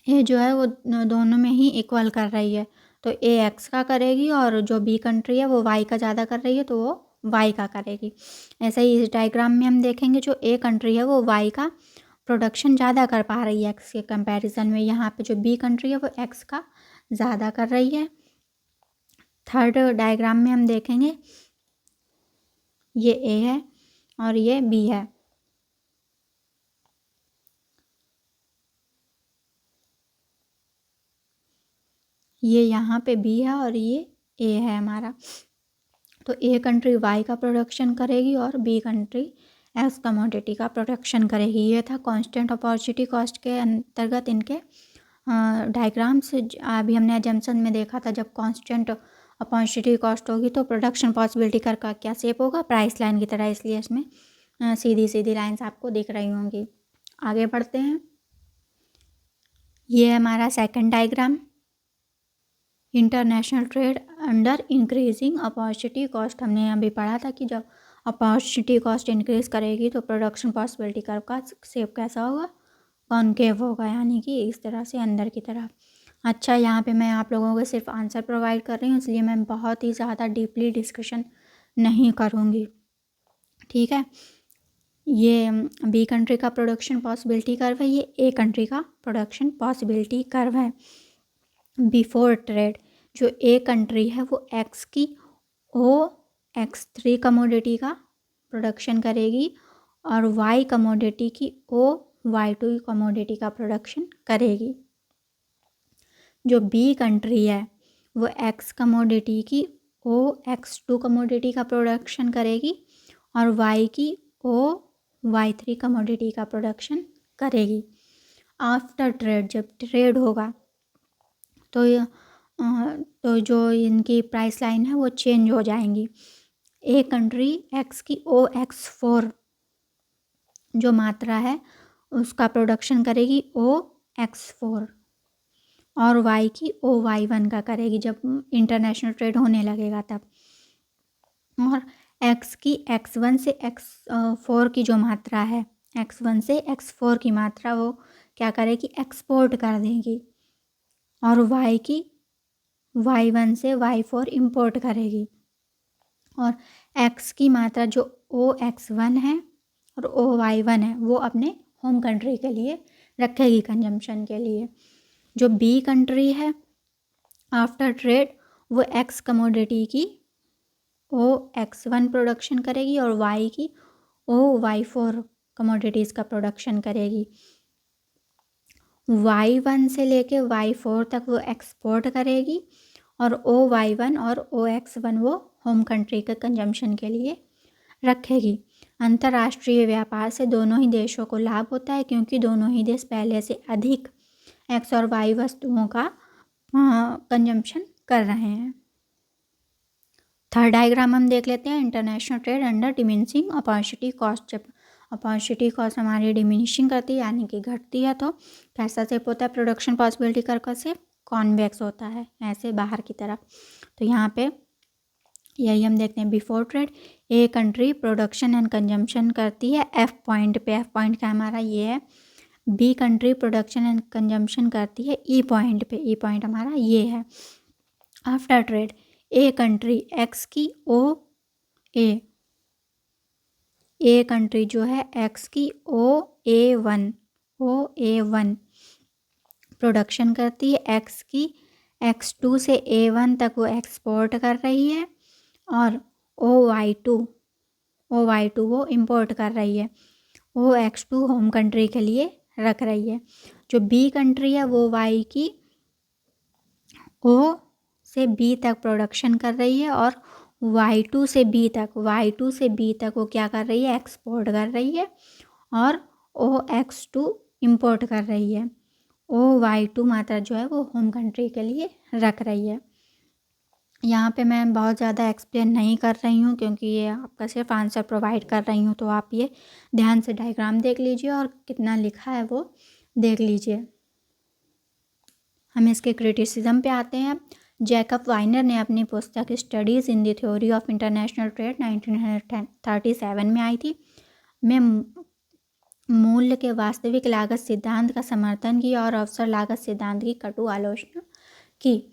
ये जो है वो दोनों में ही इक्वल कर रही है, तो ए एक्स का करेगी और जो बी कंट्री है वो वाई का ज़्यादा कर रही है तो वो वाई का करेगी। ऐसे ही इस डायग्राम में हम देखेंगे जो ए कंट्री है वो वाई का प्रोडक्शन ज़्यादा कर पा रही है एक्स के कंपैरिजन में, यहाँ पे जो बी कंट्री है वो एक्स का ज़्यादा कर रही है। थर्ड डायग्राम में हम देखेंगे ये ए है और ये बी है। ये यहाँ पे बी है और ये ए है हमारा। तो ए कंट्री वाई का प्रोडक्शन करेगी और बी कंट्री एक्स कमोडिटी का प्रोडक्शन करेगी। ये था कांस्टेंट अपॉर्चुनिटी कॉस्ट के अंतर्गत इनके डायग्राम्स। अभी हमने एजम्पशन में देखा था जब कांस्टेंट अपॉर्चुनिटी कॉस्ट होगी तो प्रोडक्शन पॉसिबिलिटी कर्व का क्या शेप होगा, प्राइस लाइन की तरह, इसलिए इसमें सीधी सीधी लाइंस आपको दिख रही होंगी। आगे बढ़ते हैं। ये हमारा second diagram, international trade under increasing opportunity cost. हमने अभी पढ़ा था कि जब अपॉर्चुनिटी कॉस्ट इंक्रीज करेगी तो प्रोडक्शन पॉसिबिलिटी कर्व का शेप कैसा होगा, कॉनकेव होगा, यानी कि इस तरह से अंदर की तरफ। अच्छा, यहाँ पे मैं आप लोगों को सिर्फ आंसर प्रोवाइड कर रही हूँ, इसलिए मैं बहुत ही ज़्यादा डीपली डिस्कशन नहीं करूँगी, ठीक है। ये बी कंट्री का प्रोडक्शन पॉसिबिलिटी कर्व है, ये ए कंट्री का प्रोडक्शन पॉसिबिलिटी कर्व है। बिफोर ट्रेड जो ए कंट्री है वो एक्स की OX3 कमोडिटी का प्रोडक्शन करेगी और वाई कमोडिटी की OY2 कमोडिटी का प्रोडक्शन करेगी। जो बी कंट्री है वो एक्स कमोडिटी की OX2 कमोडिटी का प्रोडक्शन करेगी और वाई की OY3 कमोडिटी का प्रोडक्शन करेगी। आफ्टर ट्रेड, जब ट्रेड होगा तो जो इनकी प्राइस लाइन है वो चेंज हो जाएंगी। ए कंट्री एक्स की OX4 जो मात्रा है उसका प्रोडक्शन करेगी OX4 और वाई की OY1 का करेगी जब इंटरनेशनल ट्रेड होने लगेगा तब। और एक्स की X1 से X4 की जो मात्रा है, X1 से X4 की मात्रा वो क्या करेगी, एक्सपोर्ट कर देगी और वाई की Y1 से Y4 इंपोर्ट करेगी। और एक्स की मात्रा जो OX1 है और OY1 है वो अपने होम कंट्री के लिए रखेगी कंजम्पशन के लिए। जो बी कंट्री है आफ्टर ट्रेड वो एक्स कमोडिटी की OX1 प्रोडक्शन करेगी और वाई की OY4 कमोडिटीज़ का प्रोडक्शन करेगी। Y1 से लेके Y4 तक वो एक्सपोर्ट करेगी और OY1 और OX1 वो होम कंट्री के कंजम्पशन के लिए रखेगी। अंतर्राष्ट्रीय व्यापार से दोनों ही देशों को लाभ होता है क्योंकि दोनों ही देश पहले से अधिक एक्स और वाई वस्तुओं का कंजम्पशन कर रहे हैं। थर्ड डायग्राम हम देख लेते हैं, international trade under diminishing opportunity cost. जब अपॉर्चुनिटी कॉस्ट हमारी डिमिनिशिंग करती है यानी कि घटती है तो कैसा शेप होता है, प्रोडक्शन पॉसिबिलिटी कर्व का शेप कॉन्वेक्स होता है, ऐसे बाहर की तरफ। तो यहाँ पे यही हम देखते हैं। Before trade a country production and consumption करती है एफ पॉइंट पे, एफ पॉइंट का हमारा ये है। B country production and consumption करती है ई पॉइंट पे, ई पॉइंट हमारा ये है। After trade a country x की ए कंट्री जो है एक्स की OA1 प्रोडक्शन करती है, एक्स की X2 से A1 तक वो एक्सपोर्ट कर रही है और OY2 वो इंपोर्ट कर रही है, OX2 होम कंट्री के लिए रख रही है। जो बी कंट्री है वो वाई की O से B तक प्रोडक्शन कर रही है और Y2 से B तक वो क्या कर रही है, एक्सपोर्ट कर रही है और OX2 इंपोर्ट कर रही है। OY2 मात्रा जो है वो होम कंट्री के लिए रख रही है। यहाँ पे मैं बहुत ज़्यादा एक्सप्लेन नहीं कर रही हूँ क्योंकि ये आपका सिर्फ आंसर प्रोवाइड कर रही हूँ, तो आप ये ध्यान से डायग्राम देख लीजिए और कितना लिखा है वो देख लीजिए। हम इसके क्रिटिसिज्म पे आते हैं। जैकब वाइनर ने अपनी पुस्तक studies in the theory of international trade 1937 में आई थी में मूल्य के वास्तविक लागत सिद्धांत का समर्थन किया और अवसर लागत सिद्धांत की कटु आलोचना की।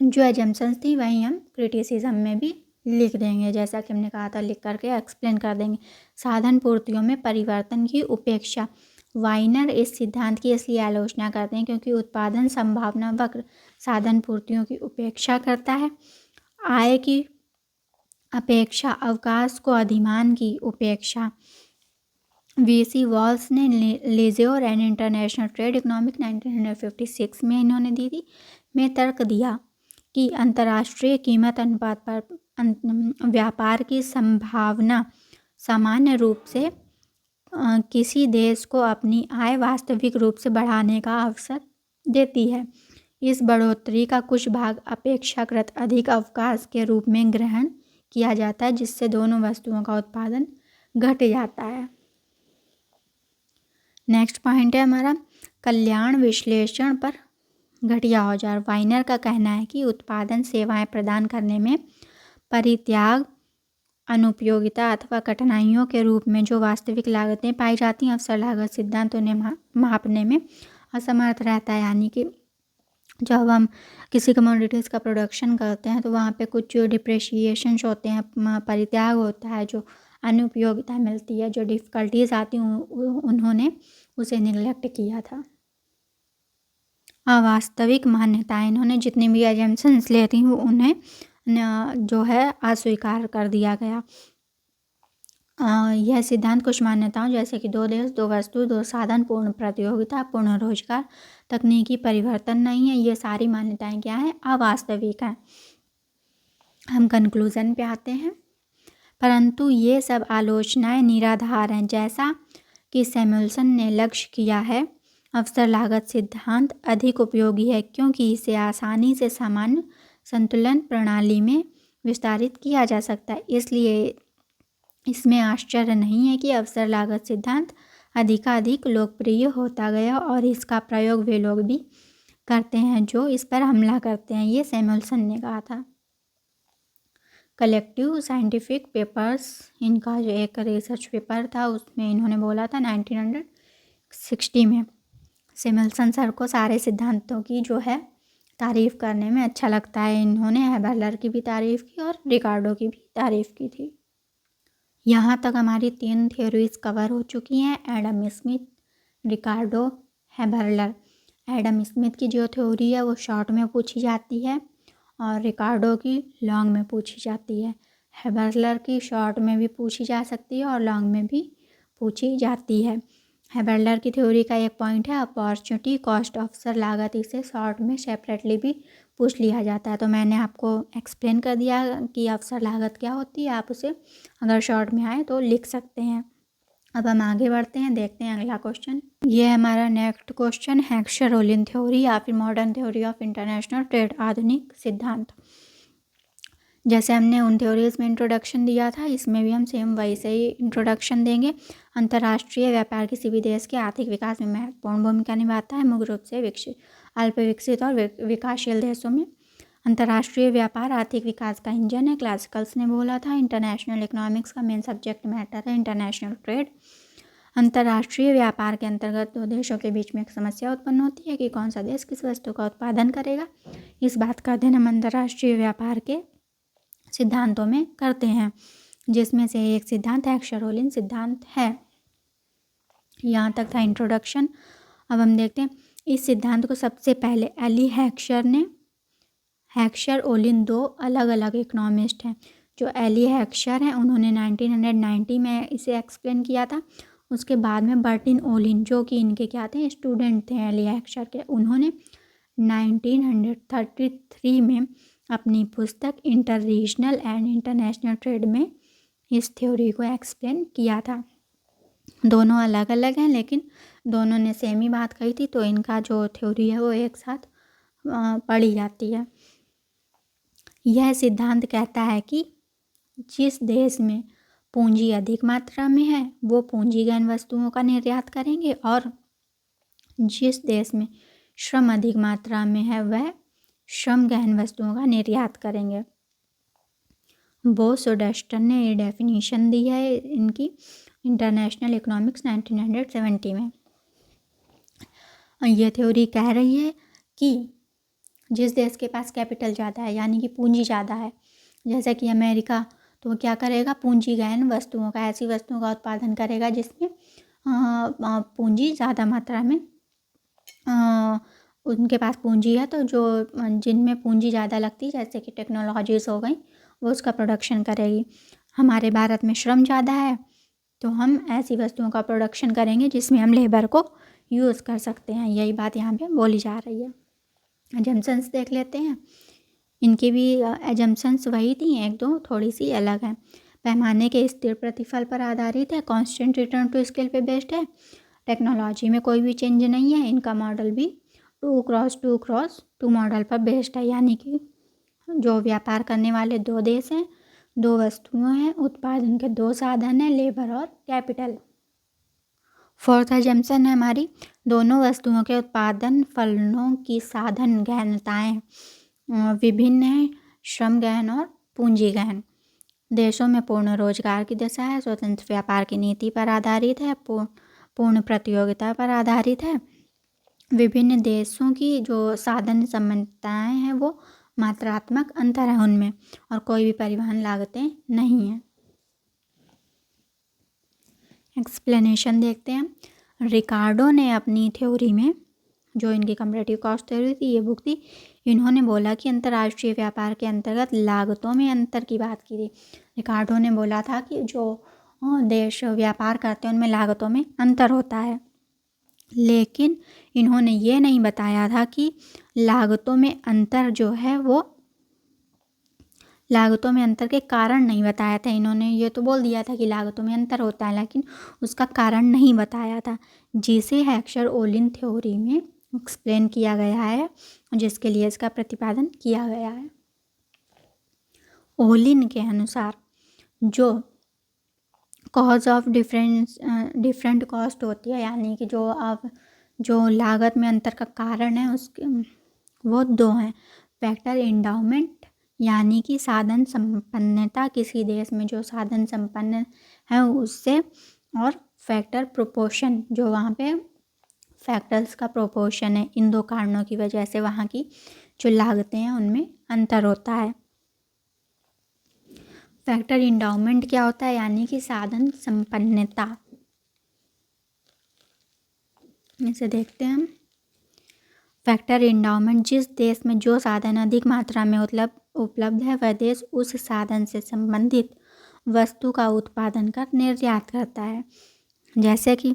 जो एजम्पशंस थी वहीं हम क्रिटिसिज्म में भी लिख देंगे, जैसा कि हमने कहा था लिख करके एक्सप्लेन कर देंगे। साधन पूर्तियों में परिवर्तन की उपेक्षा। वाइनर इस सिद्धांत की इसलिए आलोचना करते हैं क्योंकि उत्पादन संभावना वक्र साधन पूर्तियों की उपेक्षा करता है। आय की अपेक्षा, अवकाश को अधिमान की उपेक्षा। VC वॉल्स ने laser and international trade economic 1956 में इन्होंने दी थी में तर्क दिया कि अंतर्राष्ट्रीय कीमत अनुपात पर व्यापार की संभावना सामान्य रूप से किसी देश को अपनी आय वास्तविक रूप से बढ़ाने का अवसर देती है। इस बढ़ोतरी का कुछ भाग अपेक्षाकृत अधिक अवकाश के रूप में ग्रहण किया जाता है, जिससे दोनों वस्तुओं का उत्पादन घट जाता है। नेक्स्ट पॉइंट है हमारा कल्याण विश्लेषण पर घटिया औजार। वाइनर का कहना है कि उत्पादन सेवाएं प्रदान करने में परित्याग, अनुपयोगिता अथवा कठिनाइयों के रूप में जो वास्तविक लागतें पाई जाती हैं, अवसर लागत सिद्धांत उन्हें मापने में असमर्थ रहता है। यानी कि जब हम किसी कमोडिटीज़ का प्रोडक्शन करते हैं तो वहाँ पे कुछ जो डिप्रेशिएशंस होते हैं, परित्याग होता है, जो अनुपयोगिता मिलती है, जो डिफ़िकल्टीज आती हैं, उन्होंने उसे निगलेक्ट किया था। अवास्तविक मान्यताएं, इन्होंने जितनी भी एजम्पशंस लेती हूँ उन्हें जो है अस्वीकार कर दिया गया। यह सिद्धांत कुछ मान्यताओं जैसे कि 2 देश 2 वस्तु 2 साधन, पूर्ण प्रतियोगिता, पूर्ण रोजगार, तकनीकी परिवर्तन नहीं है, ये सारी मान्यताएं क्या हैं? अवास्तविक हैं। हम कंक्लूजन पे आते हैं। परंतु ये सब आलोचनाएं निराधार हैं। जैसा कि सैमुअल्सन ने लक्ष्य किया है, अवसर लागत सिद्धांत अधिक उपयोगी है क्योंकि इसे आसानी से सामान्य संतुलन प्रणाली में विस्तारित किया जा सकता है। इसलिए इसमें आश्चर्य नहीं है कि अवसर लागत सिद्धांत अधिकाधिक लोकप्रिय होता गया और इसका प्रयोग वे लोग भी करते हैं जो इस पर हमला करते हैं। ये सैमुअल्सन ने कहा था। कलेक्टिव साइंटिफिक पेपर्स, इनका जो एक रिसर्च पेपर था उसमें इन्होंने बोला था 1960 में। सैमुअल्सन सर को सारे सिद्धांतों की जो है तारीफ़ करने में अच्छा लगता है। इन्होंने हैबरलर की भी तारीफ़ की और रिकार्डो की भी तारीफ़ की थी। यहाँ तक हमारी 3 थ्योरीज कवर हो चुकी हैं, एडम स्मिथ, रिकार्डो, हैबरलर। एडम स्मिथ की जो थ्योरी है वो शॉर्ट में पूछी जाती है और रिकार्डो की लॉन्ग में पूछी जाती है। हैबरलर की शॉर्ट में भी पूछी जा सकती है और लॉन्ग में भी पूछी जाती है। हैबरलर की थ्योरी का एक पॉइंट है अपॉर्चुनिटी कॉस्ट, अवसर लागत। इसे शॉर्ट में सेपरेटली भी पूछ लिया जाता है। तो मैंने आपको एक्सप्लेन कर दिया कि अवसर लागत क्या होती है। आप उसे अगर शॉर्ट में आए तो लिख सकते हैं। अब हम आगे बढ़ते हैं, देखते हैं अगला क्वेश्चन। ये हमारा नेक्स्ट क्वेश्चन, हेक्सचर-ओलिन थ्योरी या फिर modern theory of international trade, आधुनिक सिद्धांत। जैसे हमने उन थ्योरीज में इंट्रोडक्शन दिया था, इसमें भी हम सेम वैसे ही इंट्रोडक्शन देंगे। अंतर्राष्ट्रीय व्यापार किसी भी देश के आर्थिक विकास में महत्वपूर्ण भूमिका निभाता है, मुख्य रूप से अल्प विकसित और विकासशील देशों में। अंतर्राष्ट्रीय व्यापार आर्थिक विकास का इंजन है। क्लासिकल्स ने बोला था इंटरनेशनल इकोनॉमिक्स का मेन सब्जेक्ट मैटर है इंटरनेशनल ट्रेड। अंतर्राष्ट्रीय व्यापार के अंतर्गत 2 देशों के बीच में एक समस्या उत्पन्न होती है कि कौन सा देश किस वस्तु का उत्पादन करेगा। इस बात का अध्ययन हम अंतर्राष्ट्रीय व्यापार के सिद्धांतों में करते हैं, जिसमें से एक सिद्धांत हेक्सचर-ओलिन सिद्धांत है। यहाँ तक था इंट्रोडक्शन। अब हम देखते हैं इस सिद्धांत को सबसे पहले एली हेक्सचर ने, हेक्सचर-ओलिन 2 अलग अलग इकोनॉमिस्ट हैं। जो एली हेक्सचर हैं उन्होंने 1990 में इसे एक्सप्लेन किया था। उसके बाद में बर्टिन ओलिन, जो कि इनके क्या थे, स्टूडेंट थे एली हेक्सचर के, उन्होंने 1933 में अपनी पुस्तक inter regional and international trade में इस थ्योरी को एक्सप्लेन किया था। दोनों अलग अलग हैं लेकिन दोनों ने सेम ही बात कही थी, तो इनका जो थ्योरी है वो एक साथ पढ़ी जाती है। यह सिद्धांत कहता है कि जिस देश में पूंजी अधिक मात्रा में है वो पूंजीगत वस्तुओं का निर्यात करेंगे और जिस देश में श्रम अधिक मात्रा में है वह श्रम गहन वस्तुओं का निर्यात करेंगे। बोस और डस्टन ने ये डेफिनेशन दी है इनकी इंटरनेशनल इकोनॉमिक्स 1970 में। ये थ्योरी कह रही है कि जिस देश के पास कैपिटल ज़्यादा है यानी कि पूंजी ज़्यादा है, जैसे कि अमेरिका, तो वो क्या करेगा, पूंजी गहन वस्तुओं का, ऐसी वस्तुओं का उत्पादन करेगा जिसमें पूंजी ज़्यादा मात्रा में उनके पास पूंजी है। तो जो जिनमें पूंजी ज़्यादा लगती है जैसे कि टेक्नोलॉजीज़ हो गई, वो उसका प्रोडक्शन करेगी। हमारे भारत में श्रम ज़्यादा है तो हम ऐसी वस्तुओं का प्रोडक्शन करेंगे जिसमें हम लेबर को यूज़ कर सकते हैं। यही बात यहाँ पे बोली जा रही है। एजम्पशंस देख लेते हैं। इनकी भी एजम्पशंस वही थी, एक दो थोड़ी सी अलग है। पैमाने के स्थिर प्रतिफल पर आधारित है, कांस्टेंट रिटर्न टू स्केल पे बेस्ड है, टेक्नोलॉजी में कोई भी चेंज नहीं है, इनका मॉडल भी 2x2x2 मॉडल पर बेस्ड है। यानी कि जो व्यापार करने वाले दो देश हैं, दो वस्तुएं हैं, उत्पादन के दो साधन हैं, लेबर और कैपिटल। फोर्थ एजम्पशन है हमारी, दोनों वस्तुओं के उत्पादन फलनों की साधन गहनताएं विभिन्न हैं, श्रम गहन और पूंजी गहन। देशों में पूर्ण रोजगार की दशा है, स्वतंत्र व्यापार की नीति पर आधारित है, पूर्ण प्रतियोगिता पर आधारित है। विभिन्न देशों की जो साधन समानताएं हैं वो मात्रात्मक अंतर है उनमें, और कोई भी परिवहन लागतें नहीं हैं। एक्सप्लेनेशन देखते हैं। रिकार्डो ने अपनी थ्योरी में, जो इनकी कंपैरेटिव कॉस्ट थ्योरी थी, ये बुक थी, इन्होंने बोला कि अंतर्राष्ट्रीय व्यापार के अंतर्गत लागतों में अंतर की बात की थी। रिकार्डो ने बोला था कि जो देश व्यापार करते हैं उनमें लागतों में अंतर होता है, लेकिन इन्होंने ये नहीं बताया था कि लागतों में अंतर जो है वो, लागतों में अंतर के कारण नहीं बताया था। इन्होंने ये तो बोल दिया था कि लागतों में अंतर होता है, लेकिन उसका कारण नहीं बताया था, जिसे हेक्सर ओलिन थ्योरी में एक्सप्लेन किया गया है, जिसके लिए इसका प्रतिपादन किया गया है। ओलिन के अनुसार जो कॉज ऑफ डिफरेंट कॉस्ट होती है, यानी कि जो लागत में अंतर का कारण है उसके वो दो हैं। फैक्टर एंडाउमेंट यानी कि साधन संपन्नता, किसी देश में जो साधन संपन्न है उससे, और फैक्टर प्रोपोर्शन, जो वहाँ पे फैक्टर्स का प्रोपोर्शन है। इन दो कारणों की वजह से वहाँ की जो लागतें हैं उनमें अंतर होता है। फैक्टर एंडाउमेंट क्या होता है, यानी कि साधन संपन्नता। इसे देखते हैं हम। फैक्टर एंडाउमेंट, जिस देश में जो साधन अधिक मात्रा में उपलब्ध है वह देश उस साधन से संबंधित वस्तु का उत्पादन कर निर्यात करता है। जैसे कि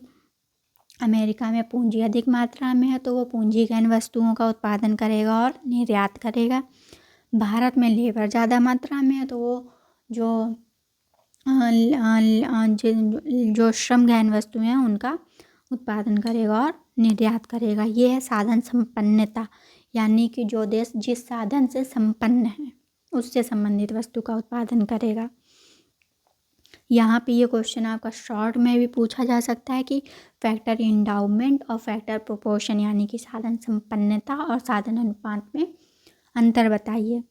अमेरिका में पूंजी अधिक मात्रा में है तो वो पूंजीगत वस्तुओं का उत्पादन करेगा और निर्यात करेगा। भारत में लेबर ज़्यादा मात्रा में है तो वो जो श्रम गहन वस्तुएं हैं उनका उत्पादन करेगा और निर्यात करेगा। ये है साधन संपन्नता, यानी कि जो देश जिस साधन से संपन्न है उससे संबंधित वस्तु का उत्पादन करेगा। यहाँ पे ये क्वेश्चन आपका शॉर्ट में भी पूछा जा सकता है कि फैक्टर एंडाउमेंट और फैक्टर प्रोपोर्शन, यानी कि साधन संपन्नता और साधन अनुपात में अंतर बताइए।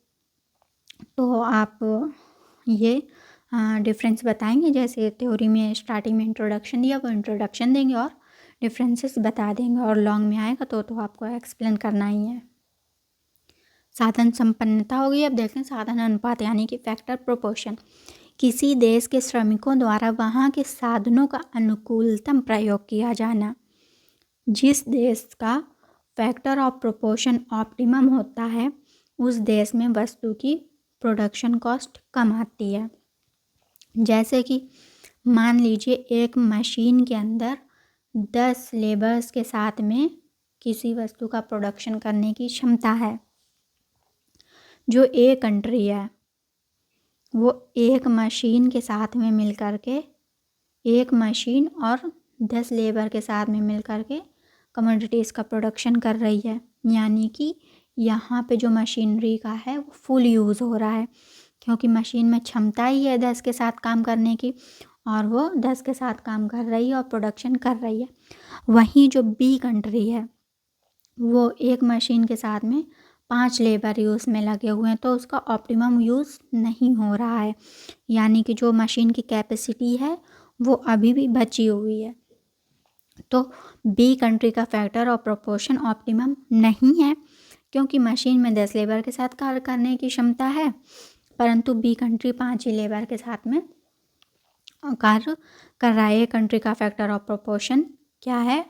तो आप ये डिफरेंस बताएंगे, जैसे थ्योरी में स्टार्टिंग में इंट्रोडक्शन दिया वो इंट्रोडक्शन देंगे और डिफरेंसेस बता देंगे, और लॉन्ग में आएगा तो आपको एक्सप्लेन करना ही है। साधन संपन्नता हो गई। अब देखते हैं साधन अनुपात, यानी कि फैक्टर प्रोपोर्शन। किसी देश के श्रमिकों द्वारा वहाँ के साधनों का अनुकूलतम प्रयोग किया जाना। जिस देश का फैक्टर ऑफ प्रोपोर्शन ऑप्टिमम होता है उस देश में वस्तु की प्रोडक्शन कॉस्ट कम आती है। जैसे कि मान लीजिए एक मशीन के अंदर 10 लेबर्स के साथ में किसी वस्तु का प्रोडक्शन करने की क्षमता है। जो एक कंट्री है वो एक मशीन के साथ में मिल कर के, एक मशीन और 10 लेबर के साथ में मिल कर के कमोडिटीज़ का प्रोडक्शन कर रही है, यानी कि यहाँ पे जो मशीनरी का है वो फुल यूज़ हो रहा है, क्योंकि मशीन में क्षमता ही है 10 के साथ काम करने की, और वो 10 के साथ काम कर रही है और प्रोडक्शन कर रही है। वहीं जो बी कंट्री है वो एक मशीन के साथ में 5 लेबर यूज़ में लगे हुए हैं, तो उसका ऑप्टिमम यूज़ नहीं हो रहा है, यानी कि जो मशीन की कैपेसिटी है वो अभी भी बची हुई है। तो बी कंट्री का फैक्टर और प्रोपोर्शन ऑप्टिमम नहीं है, क्योंकि मशीन में 10 लेबर के साथ कार्य करने की क्षमता है, परंतु बी कंट्री 5 ही लेबर के साथ में कार्य कर रहा है। ए कंट्री का फैक्टर ऑफ प्रोपोर्शन क्या है,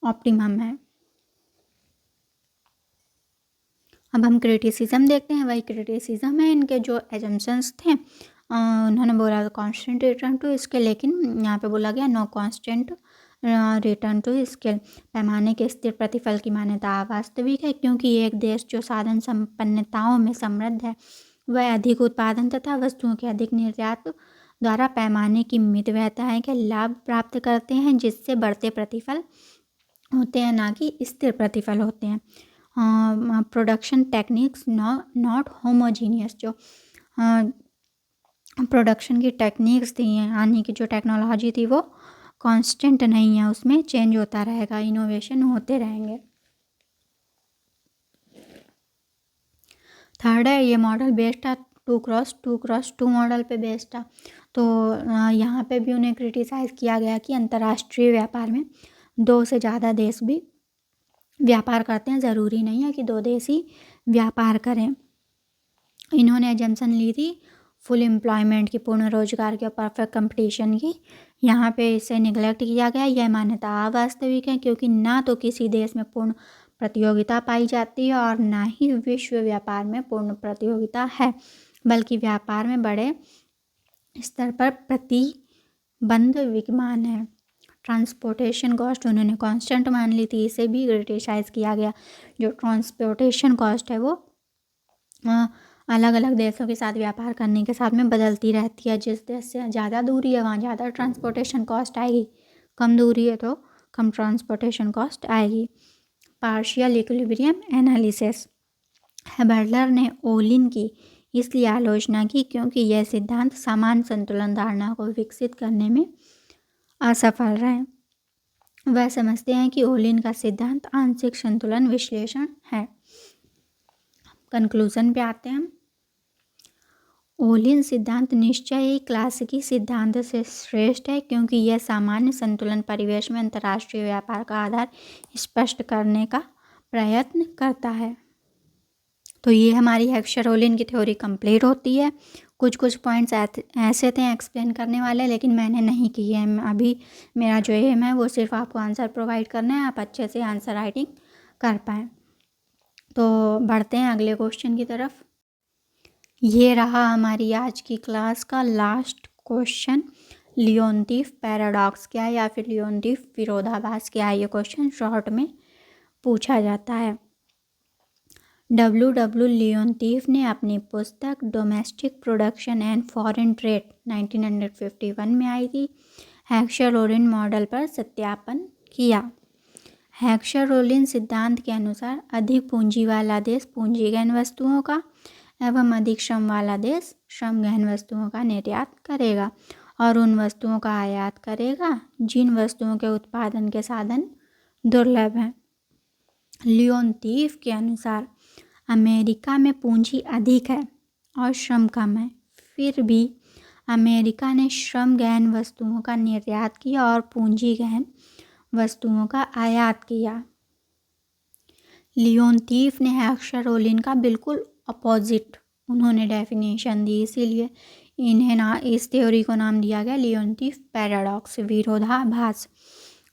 ऑप्टिमम है। अब हम क्रिटिसिज्म देखते हैं। वही क्रिटिसिज्म है, इनके जो एजम्पशंस थे उन्होंने बोला कांस्टेंट रिटर्न टू इसके, लेकिन यहाँ पे बोला गया no constant return to scale. पैमाने के स्थिर प्रतिफल की मान्यता अवास्तविक है, क्योंकि एक देश जो साधन संपन्नताओं में समृद्ध है वह अधिक उत्पादन तथा वस्तुओं के अधिक निर्यात द्वारा पैमाने की मितव्ययताएं के लाभ प्राप्त करते हैं, जिससे बढ़ते प्रतिफल होते हैं, ना कि स्थिर प्रतिफल होते हैं। Production techniques not homogeneous. जो प्रोडक्शन की टेक्निक्स थी, यानी कि जो टेक्नोलॉजी थी वो कांस्टेंट नहीं है, उसमें चेंज होता रहेगा, इनोवेशन होते रहेंगे। थर्ड है, ये मॉडल बेस्ड था 2x2 मॉडल पे बेस्ड था। तो यहाँ पे भी उन्हें क्रिटिसाइज़ किया गया कि अंतर्राष्ट्रीय व्यापार में 2 से ज़्यादा देश भी व्यापार करते हैं, ज़रूरी नहीं है कि 2 देश ही व्यापार करें। इन्होंने एजम्पशन ली थी फुल एम्प्लॉयमेंट की, पूर्ण रोजगार की और परफेक्ट कंपटीशन की। यहाँ पे इसे निगलेक्ट किया गया। यह मान्यता अवास्तविक है, क्योंकि ना तो किसी देश में पूर्ण प्रतियोगिता पाई जाती है और ना ही विश्व व्यापार में पूर्ण प्रतियोगिता है, बल्कि व्यापार में बड़े स्तर पर प्रतिबंध विद्यमान है। ट्रांसपोर्टेशन कॉस्ट उन्होंने कांस्टेंट मान ली थी, इसे भी क्रिटिसाइज़ किया गया। जो ट्रांसपोर्टेशन कॉस्ट है वो अलग अलग देशों के साथ व्यापार करने के साथ में बदलती रहती है। जिस देश से ज़्यादा दूरी है वहाँ ज़्यादा ट्रांसपोर्टेशन कॉस्ट आएगी, कम दूरी है तो कम ट्रांसपोर्टेशन कॉस्ट आएगी। Partial equilibrium analysis. हेबर्लर ने ओलिन की इसलिए आलोचना की क्योंकि यह सिद्धांत समान संतुलन धारणा को विकसित करने में असफल रहे। वह समझते हैं कि ओलिन का सिद्धांत आंशिक संतुलन विश्लेषण है। कंक्लूजन पे आते हैं हम। ओलिन सिद्धांत निश्चय ही क्लासिकी सिद्धांत से श्रेष्ठ है, क्योंकि यह सामान्य संतुलन परिवेश में अंतर्राष्ट्रीय व्यापार का आधार स्पष्ट करने का प्रयत्न करता है। तो ये हमारी हेक्सचर-ओलिन की थ्योरी कंप्लीट होती है। कुछ पॉइंट्स ऐसे थे एक्सप्लेन करने वाले, लेकिन मैंने नहीं किए हैं। अभी मेरा जो एम है वो सिर्फ आपको आंसर प्रोवाइड करना है, आप अच्छे से आंसर राइटिंग कर पाएँ। तो बढ़ते हैं अगले क्वेश्चन की तरफ। ये रहा हमारी आज की क्लास का लास्ट क्वेश्चन। लियोनतीफ पैराडॉक्स क्या है या फिर लियोनतीफ विरोधाभास क्या है, ये क्वेश्चन शॉर्ट में पूछा जाता है। W लियोनतीफ ने अपनी पुस्तक domestic production and foreign trade 1951 में आई थी हेक्सचर-ओलिन मॉडल पर सत्यापन किया। हेक्सचर-ओलिन सिद्धांत के अनुसार अधिक पूंजी वाला देश पूंजीगहन वस्तुओं का एवं अधिक श्रम वाला देश श्रमगहन वस्तुओं का निर्यात करेगा और उन वस्तुओं का आयात करेगा जिन वस्तुओं के उत्पादन के साधन दुर्लभ हैं। लियोनतीफ के अनुसार अमेरिका में पूंजी अधिक है और श्रम कम है, फिर भी अमेरिका ने श्रम गहन वस्तुओं का निर्यात किया और पूंजी गहन वस्तुओं का आयात किया। लियोनतीफ ने हेक्सचर-ओलिन का बिल्कुल अपोजिट उन्होंने डेफिनेशन दी, इसीलिए इन्हें इस थ्योरी को नाम दिया गया लियोनतीफ पैराडॉक्स, विरोधाभास।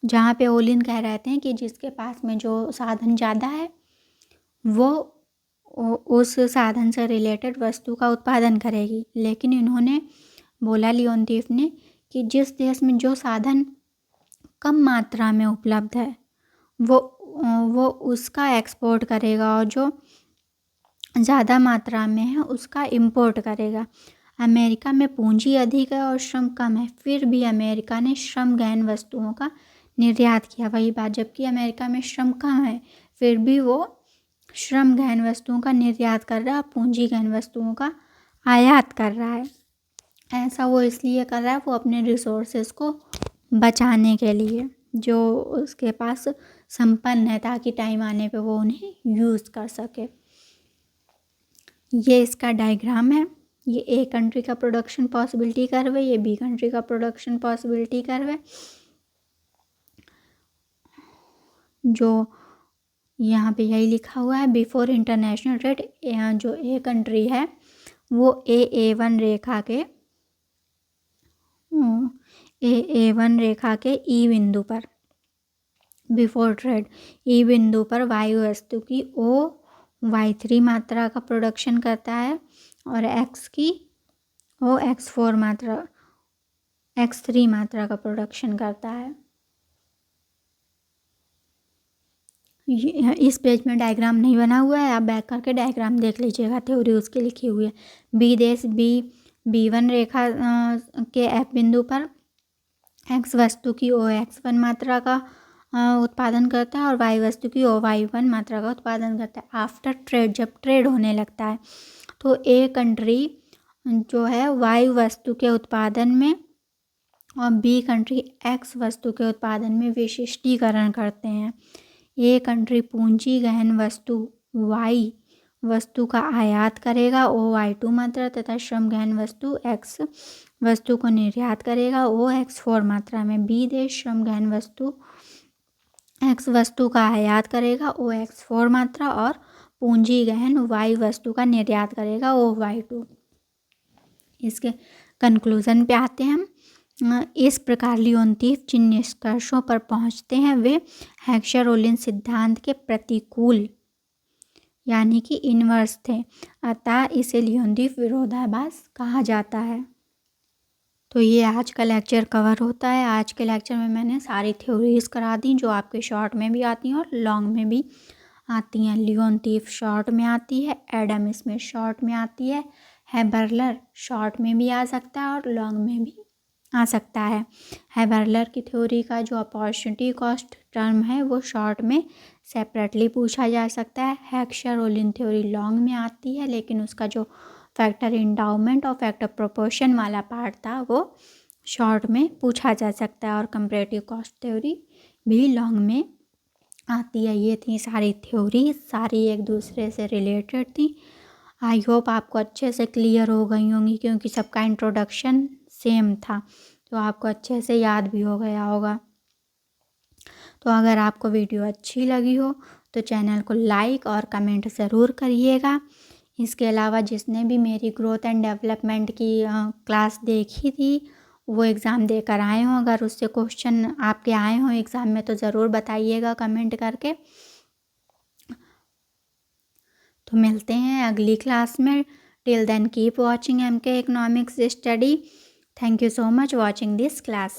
जहाँ पे ओलिन कह रहे थे कि जिसके पास में जो साधन ज़्यादा है वो उस साधन से रिलेटेड वस्तु का उत्पादन करेगी, लेकिन इन्होंने बोला लियोनतीफ ने कि जिस देश में जो साधन कम मात्रा में उपलब्ध है वो उसका एक्सपोर्ट करेगा और जो ज़्यादा मात्रा में है उसका इंपोर्ट करेगा। अमेरिका में पूंजी अधिक है और श्रम कम है, फिर भी अमेरिका ने श्रम गहन वस्तुओं का निर्यात किया। वही बात, जबकि अमेरिका में श्रम कम है फिर भी वो श्रम गहन वस्तुओं का निर्यात कर रहा है, पूंजी गहन वस्तुओं का आयात कर रहा है। ऐसा वो इसलिए कर रहा है, वो अपने रिसोर्सेज को बचाने के लिए जो उसके पास संपन्न है, ताकि टाइम आने पे वो उन्हें यूज़ कर सके। ये इसका डायग्राम है। ये ए कंट्री का प्रोडक्शन पॉसिबिलिटी कर्व है, ये बी कंट्री का प्रोडक्शन पॉसिबिलिटी कर्व है। जो यहाँ पे यही लिखा हुआ है बिफोर इंटरनेशनल ट्रेड, जो ए कंट्री है वो A1 रेखा के ई बिंदु पर, बिफोर ट्रेड ई बिंदु पर वायु वस्तु की OY3 मात्रा का प्रोडक्शन करता है और X की X3 मात्रा का प्रोडक्शन करता है। इस पेज में डायग्राम नहीं बना हुआ है, आप बैक करके डायग्राम देख लीजिएगा, थ्योरी उसकी लिखी हुई है। बी देश B1 रेखा के F बिंदु पर X वस्तु की OX1 मात्रा का उत्पादन करता है और Y वस्तु की OY1 मात्रा का उत्पादन करता है। आफ्टर ट्रेड, जब ट्रेड होने लगता है तो ए कंट्री जो है Y वस्तु के उत्पादन में और बी कंट्री X वस्तु के उत्पादन में विशिष्टीकरण करते हैं। ए कंट्री पूंजी गहन वस्तु Y वस्तु का आयात करेगा OY2 मात्रा तथा श्रम गहन वस्तु X वस्तु को निर्यात करेगा OX4 मात्रा में। बी देश श्रम गहन वस्तु X वस्तु का आयात करेगा OX4 मात्रा और पूंजी गहन Y वस्तु का निर्यात करेगा OY2। इसके कंक्लूजन पे आते हैं हम। इस प्रकार लियोनतीफ जिन निष्कर्षों पर पहुंचते हैं वे हेक्सर-ओलिन सिद्धांत के प्रतिकूल यानी कि इन्वर्स थे, अतः इसे लियोनतीफ विरोधाभास कहा जाता है। तो ये आज का लेक्चर कवर होता है। आज के लेक्चर में मैंने सारी थ्योरीज करा दी जो आपके शॉर्ट में भी आती हैं और लॉन्ग में भी आती हैं। लियोनतीफ शॉर्ट में आती है, एडम स्मिथ शॉर्ट में आती है, हैबर्लर शॉर्ट में भी आ सकता है और लॉन्ग में भी आ सकता है। हैबर्लर की थ्योरी का जो अपॉर्चुनिटी कॉस्ट टर्म है वो शॉर्ट में सेपरेटली पूछा जा सकता है। हेक्सर-ओलिन थ्योरी लॉन्ग में आती है, लेकिन उसका जो फैक्टर इंडाउमेंट और फैक्टर प्रोपोर्शन वाला पार्ट था वो शॉर्ट में पूछा जा सकता है। और कंपैरेटिव कॉस्ट थ्योरी भी लॉन्ग में आती है। ये थी सारी थ्योरी, सारी एक दूसरे से रिलेटेड थी। आई होप आपको अच्छे से क्लियर हो गई होंगी क्योंकि सबका इंट्रोडक्शन सेम था, तो आपको अच्छे से याद भी हो गया होगा। तो अगर आपको वीडियो अच्छी लगी हो तो चैनल को लाइक और कमेंट ज़रूर करिएगा। इसके अलावा जिसने भी मेरी ग्रोथ एंड डेवलपमेंट की क्लास देखी थी वो एग्ज़ाम देकर आए हों, अगर उससे क्वेश्चन आपके आए हों एग्ज़ाम में तो ज़रूर बताइएगा कमेंट करके। तो मिलते हैं अगली क्लास में। Till then keep watching MK economics study. Thank you so much watching this class.